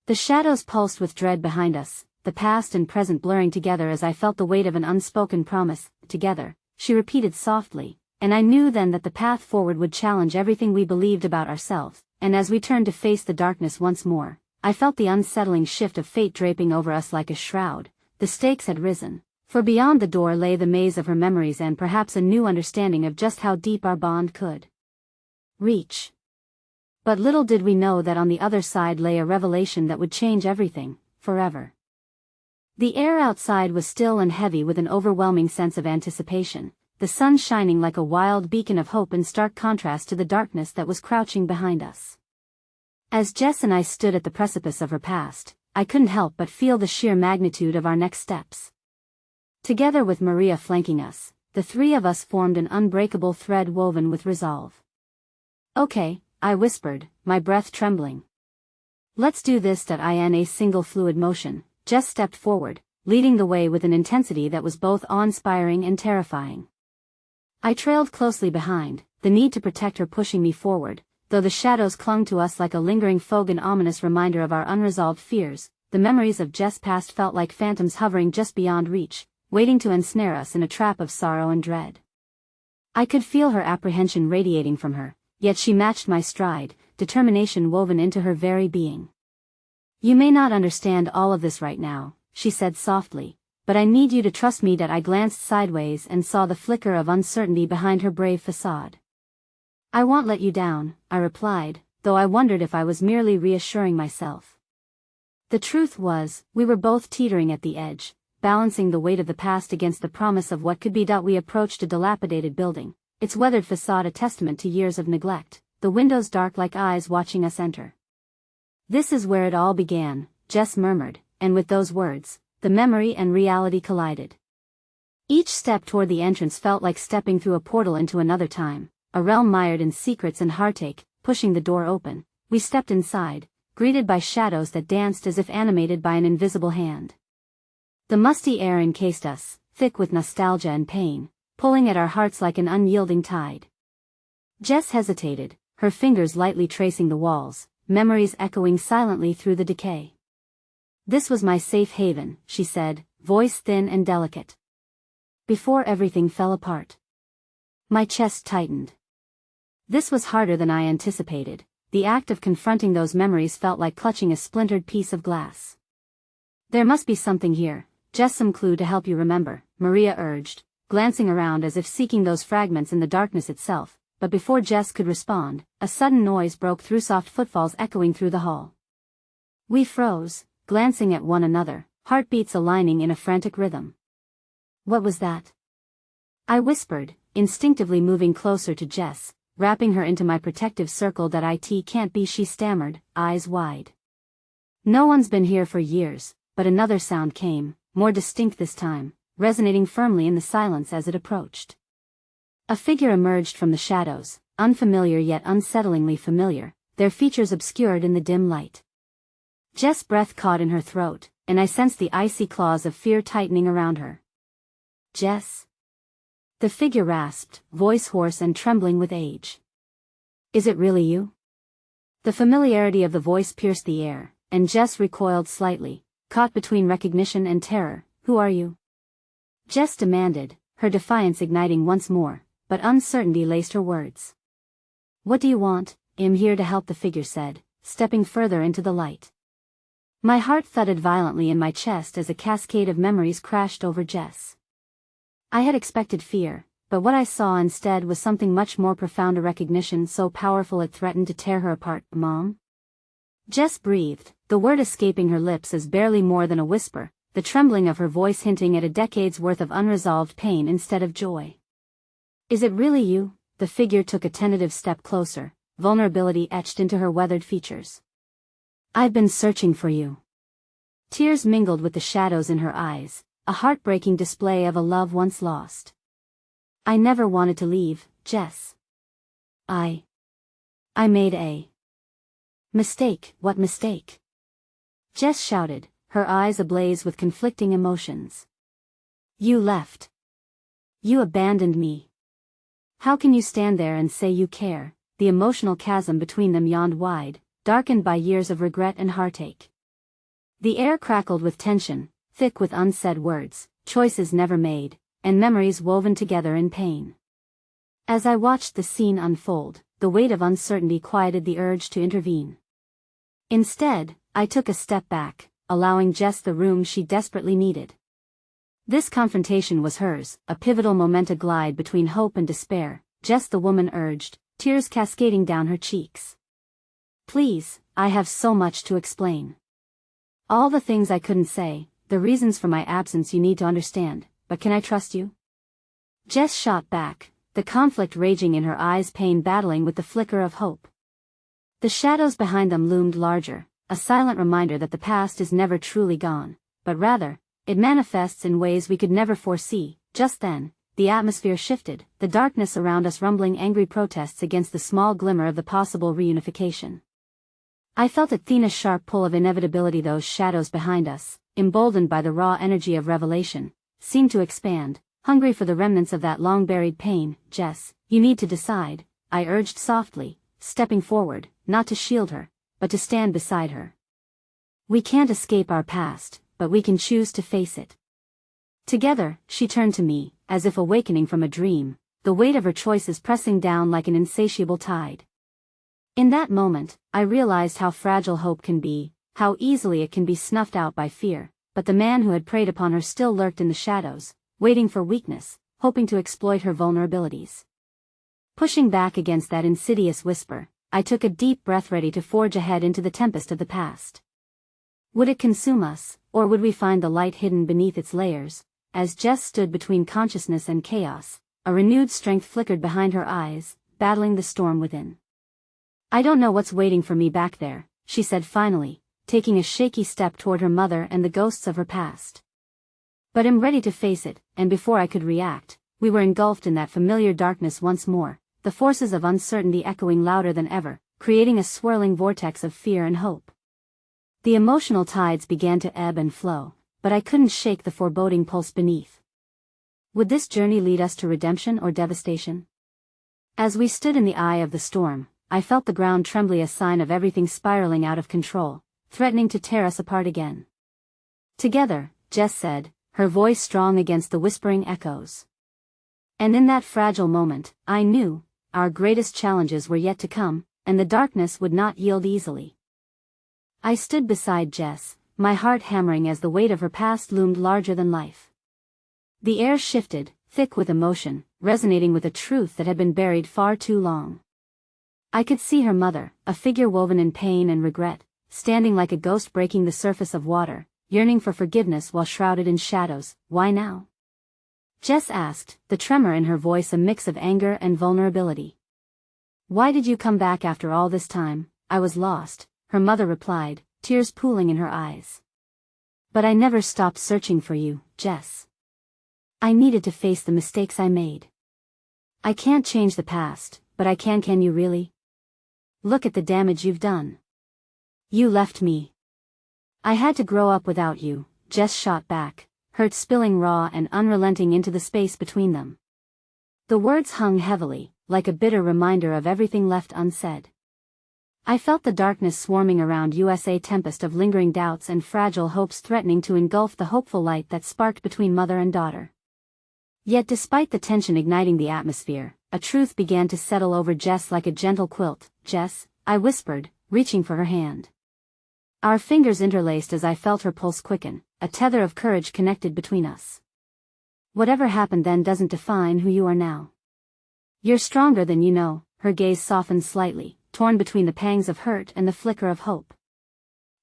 The shadows pulsed with dread behind us, the past and present blurring together as I felt the weight of an unspoken promise. "Together," she repeated softly, and I knew then that the path forward would challenge everything we believed about ourselves, and as we turned to face the darkness once more, I felt the unsettling shift of fate draping over us like a shroud. The stakes had risen, for beyond the door lay the maze of her memories and perhaps a new understanding of just how deep our bond could reach. But little did we know that on the other side lay a revelation that would change everything, forever. The air outside was still and heavy with an overwhelming sense of anticipation, the sun shining like a wild beacon of hope in stark contrast to the darkness that was crouching behind us. As Jess and I stood at the precipice of her past, I couldn't help but feel the sheer magnitude of our next steps. Together with Maria flanking us, the three of us formed an unbreakable thread woven with resolve. "Okay," I whispered, my breath trembling. "Let's do this." In a single fluid motion, Jess stepped forward, leading the way with an intensity that was both awe-inspiring and terrifying. I trailed closely behind, the need to protect her pushing me forward, though the shadows clung to us like a lingering fog, an ominous reminder of our unresolved fears. The memories of Jess' past felt like phantoms hovering just beyond reach, waiting to ensnare us in a trap of sorrow and dread. I could feel her apprehension radiating from her, yet she matched my stride, determination woven into her very being. "You may not understand all of this right now," she said softly, "but I need you to trust me." I glanced sideways and saw the flicker of uncertainty behind her brave facade. "I won't let you down," I replied, though I wondered if I was merely reassuring myself. The truth was, we were both teetering at the edge, balancing the weight of the past against the promise of what could be. We approached a dilapidated building, its weathered facade a testament to years of neglect, the windows dark like eyes watching us enter. "This is where it all began," Jess murmured, and with those words, the memory and reality collided. Each step toward the entrance felt like stepping through a portal into another time, a realm mired in secrets and heartache. Pushing the door open, we stepped inside, greeted by shadows that danced as if animated by an invisible hand. The musty air encased us, thick with nostalgia and pain, pulling at our hearts like an unyielding tide. Jess hesitated, her fingers lightly tracing the walls, memories echoing silently through the decay. "This was my safe haven," she said, voice thin and delicate. "Before everything fell apart." My chest tightened. This was harder than I anticipated. The act of confronting those memories felt like clutching a splintered piece of glass. "There must be something here, Jess, some clue to help you remember," Maria urged, glancing around as if seeking those fragments in the darkness itself. But before Jess could respond, a sudden noise broke through, soft footfalls echoing through the hall. We froze, glancing at one another, heartbeats aligning in a frantic rhythm. "What was that?" I whispered, instinctively moving closer to Jess, wrapping her into my protective circle. "It can't be," she stammered, eyes wide. "No one's been here for years." But another sound came, more distinct this time, resonating firmly in the silence as it approached. A figure emerged from the shadows, unfamiliar yet unsettlingly familiar, their features obscured in the dim light. Jess' breath caught in her throat, and I sensed the icy claws of fear tightening around her. Jess? The figure rasped, voice hoarse and trembling with age. Is it really you? The familiarity of the voice pierced the air, and Jess recoiled slightly, caught between recognition and terror. Who are you? Jess demanded, her defiance igniting once more, but uncertainty laced her words. What do you want? I'm here to help, the figure said, stepping further into the light. My heart thudded violently in my chest as a cascade of memories crashed over Jess. I had expected fear, but what I saw instead was something much more profound, a recognition so powerful it threatened to tear her apart. Mom? Jess breathed, the word escaping her lips as barely more than a whisper, the trembling of her voice hinting at a decade's worth of unresolved pain instead of joy. Is it really you? The figure took a tentative step closer, vulnerability etched into her weathered features. I've been searching for you. Tears mingled with the shadows in her eyes, a heartbreaking display of a love once lost. I never wanted to leave, Jess. I made a mistake. What mistake? Jess shouted, her eyes ablaze with conflicting emotions. You left. You abandoned me. How can you stand there and say you care? The emotional chasm between them yawned wide, darkened by years of regret and heartache. The air crackled with tension, thick with unsaid words, choices never made, and memories woven together in pain. As I watched the scene unfold, the weight of uncertainty quieted the urge to intervene. Instead, I took a step back, allowing Jess the room she desperately needed. This confrontation was hers, a pivotal moment, a glide between hope and despair. Jess, the woman urged, tears cascading down her cheeks. Please, I have so much to explain. All the things I couldn't say, the reasons for my absence you need to understand, but can I trust you? Jess shot back, the conflict raging in her eyes, pain battling with the flicker of hope. The shadows behind them loomed larger, a silent reminder that the past is never truly gone, but rather, it manifests in ways we could never foresee. Just then, the atmosphere shifted, the darkness around us rumbling angry protests against the small glimmer of the possible reunification. I felt Athena's sharp pull of inevitability. Those shadows behind us, emboldened by the raw energy of revelation, seemed to expand, hungry for the remnants of that long-buried pain. Jess, you need to decide, I urged softly, stepping forward, not to shield her, but to stand beside her. We can't escape our past, but we can choose to face it. Together, she turned to me, as if awakening from a dream, the weight of her choices pressing down like an insatiable tide. In that moment, I realized how fragile hope can be, how easily it can be snuffed out by fear, but the man who had preyed upon her still lurked in the shadows, waiting for weakness, hoping to exploit her vulnerabilities. Pushing back against that insidious whisper, I took a deep breath, ready to forge ahead into the tempest of the past. Would it consume us, or would we find the light hidden beneath its layers? As Jess stood between consciousness and chaos, a renewed strength flickered behind her eyes, battling the storm within. I don't know what's waiting for me back there, she said finally, taking a shaky step toward her mother and the ghosts of her past. But I'm ready to face it, and before I could react, we were engulfed in that familiar darkness once more, the forces of uncertainty echoing louder than ever, creating a swirling vortex of fear and hope. The emotional tides began to ebb and flow, but I couldn't shake the foreboding pulse beneath. Would this journey lead us to redemption or devastation? As we stood in the eye of the storm, I felt the ground trembly, a sign of everything spiraling out of control, threatening to tear us apart again. Together, Jess said, her voice strong against the whispering echoes. And in that fragile moment, I knew, our greatest challenges were yet to come, and the darkness would not yield easily. I stood beside Jess, my heart hammering as the weight of her past loomed larger than life. The air shifted, thick with emotion, resonating with a truth that had been buried far too long. I could see her mother, a figure woven in pain and regret, standing like a ghost breaking the surface of water, yearning for forgiveness while shrouded in shadows. Why now? Jess asked, the tremor in her voice a mix of anger and vulnerability. Why did you come back after all this time? I was lost, her mother replied, tears pooling in her eyes. But I never stopped searching for you, Jess. I needed to face the mistakes I made. I can't change the past, but I can. Can you really? Look at the damage you've done. You left me. I had to grow up without you, Jess shot back, hurt spilling raw and unrelenting into the space between them. The words hung heavily, like a bitter reminder of everything left unsaid. I felt the darkness swarming around us, a tempest of lingering doubts and fragile hopes threatening to engulf the hopeful light that sparked between mother and daughter. Yet despite the tension igniting the atmosphere, a truth began to settle over Jess like a gentle quilt. Jess, I whispered, reaching for her hand. Our fingers interlaced as I felt her pulse quicken, a tether of courage connected between us. Whatever happened then doesn't define who you are now. You're stronger than you know. Her gaze softened slightly, torn between the pangs of hurt and the flicker of hope.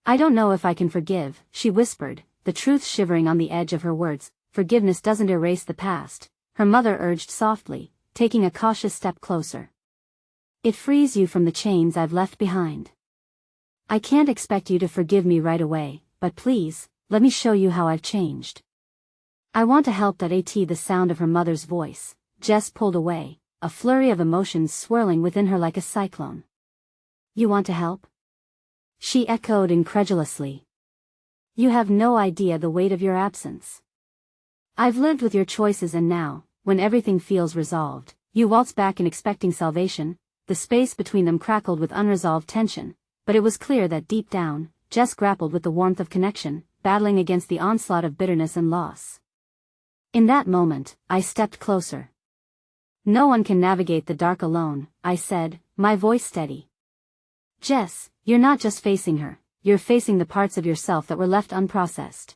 I don't know if I can forgive, she whispered, the truth shivering on the edge of her words. Forgiveness doesn't erase the past, her mother urged softly, taking a cautious step closer. It frees you from the chains I've left behind. I can't expect you to forgive me right away, but please, let me show you how I've changed. I want to help. The sound of her mother's voice, Jess pulled away, a flurry of emotions swirling within her like a cyclone. You want to help? She echoed incredulously. You have no idea the weight of your absence. I've lived with your choices, and now, when everything feels resolved, you waltz back in expecting salvation. The space between them crackled with unresolved tension, but it was clear that deep down, Jess grappled with the warmth of connection, battling against the onslaught of bitterness and loss. In that moment, I stepped closer. No one can navigate the dark alone, I said, my voice steady. Jess, you're not just facing her, you're facing the parts of yourself that were left unprocessed.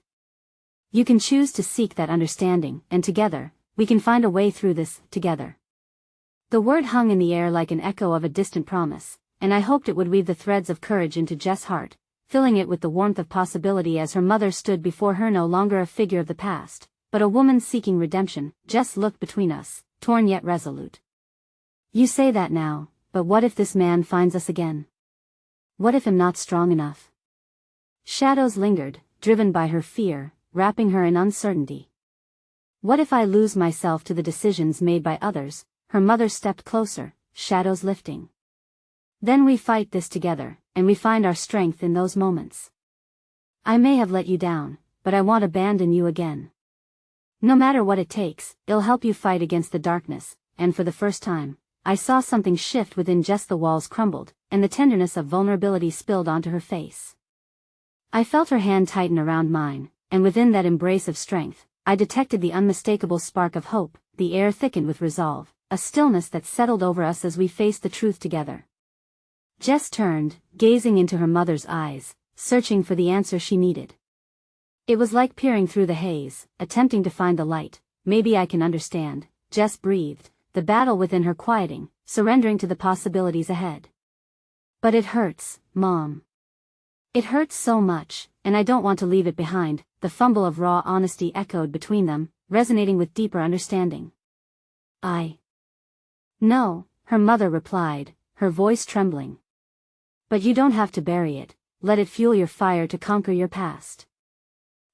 You can choose to seek that understanding, and together, we can find a way through this, together. The word hung in the air like an echo of a distant promise, and I hoped it would weave the threads of courage into Jess' heart, filling it with the warmth of possibility as her mother stood before her, no longer a figure of the past, but a woman seeking redemption. Jess looked between us, torn yet resolute. You say that now, but what if this man finds us again? What if I'm not strong enough? Shadows lingered, driven by her fear, wrapping her in uncertainty. What if I lose myself to the decisions made by others? Her mother stepped closer, shadows lifting. Then we fight this together, and we find our strength in those moments. I may have let you down, but I won't abandon you again. No matter what it takes, it'll help you fight against the darkness. And for the first time, I saw something shift within Jess. The walls crumbled, and the tenderness of vulnerability spilled onto her face. I felt her hand tighten around mine, and within that embrace of strength, I detected the unmistakable spark of hope. The air thickened with resolve, a stillness that settled over us as we faced the truth together. Jess turned, gazing into her mother's eyes, searching for the answer she needed. It was like peering through the haze, attempting to find the light. Maybe I can understand, Jess breathed, the battle within her quieting, surrendering to the possibilities ahead. But it hurts, Mom. It hurts so much, and I don't want to leave it behind. The fumble of raw honesty echoed between them, resonating with deeper understanding. No, her mother replied, her voice trembling. But you don't have to bury it, let it fuel your fire to conquer your past.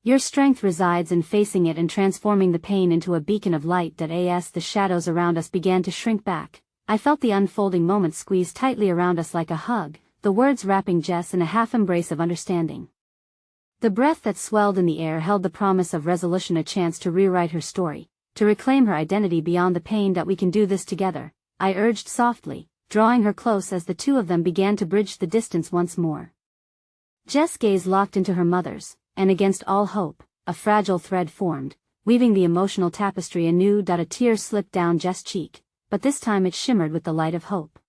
Your strength resides in facing it and transforming the pain into a beacon of light. As the shadows around us began to shrink back, I felt the unfolding moment squeeze tightly around us like a hug, the words wrapping Jess in a half-embrace of understanding. The breath that swelled in the air held the promise of resolution, a chance to rewrite her story, to reclaim her identity beyond the pain. That we can do this together, I urged softly, drawing her close as the two of them began to bridge the distance once more. Jess' gaze locked into her mother's, and against all hope, a fragile thread formed, weaving the emotional tapestry anew. A tear slipped down Jess' cheek, but this time it shimmered with the light of hope.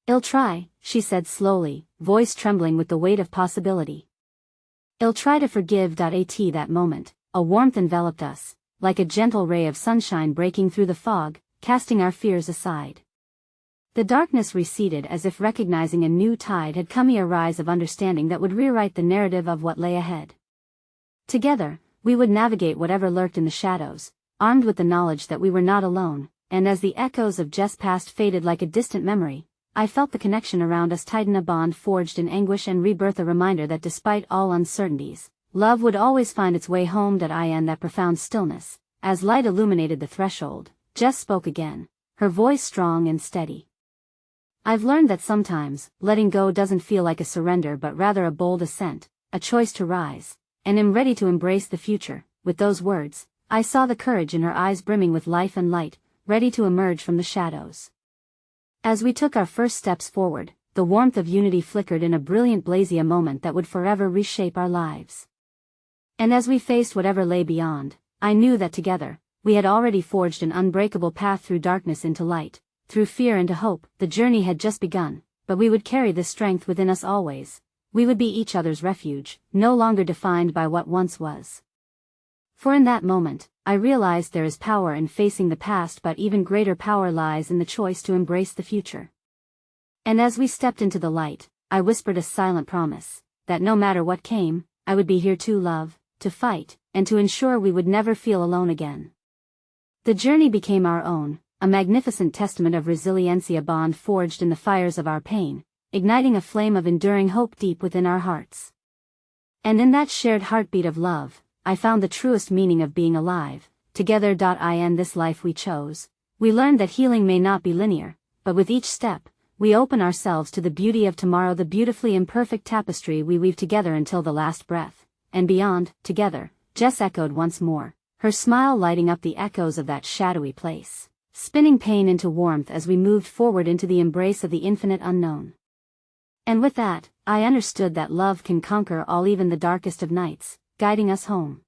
I'll try, she said slowly, voice trembling with the weight of possibility. I'll try to forgive. That moment, a warmth enveloped us, like a gentle ray of sunshine breaking through the fog, casting our fears aside. The darkness receded as if recognizing a new tide had come, a rise of understanding that would rewrite the narrative of what lay ahead. Together, we would navigate whatever lurked in the shadows, armed with the knowledge that we were not alone. And as the echoes of Jess' past faded like a distant memory, I felt the connection around us tighten, a bond forged in anguish and rebirth, a reminder that despite all uncertainties, love would always find its way home. In that profound stillness, as light illuminated the threshold, Jess spoke again, her voice strong and steady. I've learned that sometimes, letting go doesn't feel like a surrender but rather a bold ascent. a choice to rise, and am ready to embrace the future." With those words, I saw the courage in her eyes brimming with life and light, ready to emerge from the shadows. As we took our first steps forward, the warmth of unity flickered in a brilliant blaze, a moment that would forever reshape our lives. And as we faced whatever lay beyond, I knew that together, we had already forged an unbreakable path through darkness into light, through fear into hope. The journey had just begun, but we would carry this strength within us always. We would be each other's refuge, no longer defined by what once was. For in that moment, I realized there is power in facing the past, but even greater power lies in the choice to embrace the future. And as we stepped into the light, I whispered a silent promise, that no matter what came, I would be here to love, to fight, and to ensure we would never feel alone again. The journey became our own, a magnificent testament of resilience, a bond forged in the fires of our pain, igniting a flame of enduring hope deep within our hearts. And in that shared heartbeat of love, I found the truest meaning of being alive. Together. In this life we chose, we learned that healing may not be linear, but with each step, we open ourselves to the beauty of tomorrow, the beautifully imperfect tapestry we weave together until the last breath, and beyond. Together, Jess echoed once more, her smile lighting up the echoes of that shadowy place, spinning pain into warmth as we moved forward into the embrace of the infinite unknown. And with that, I understood that love can conquer all, even the darkest of nights, guiding us home.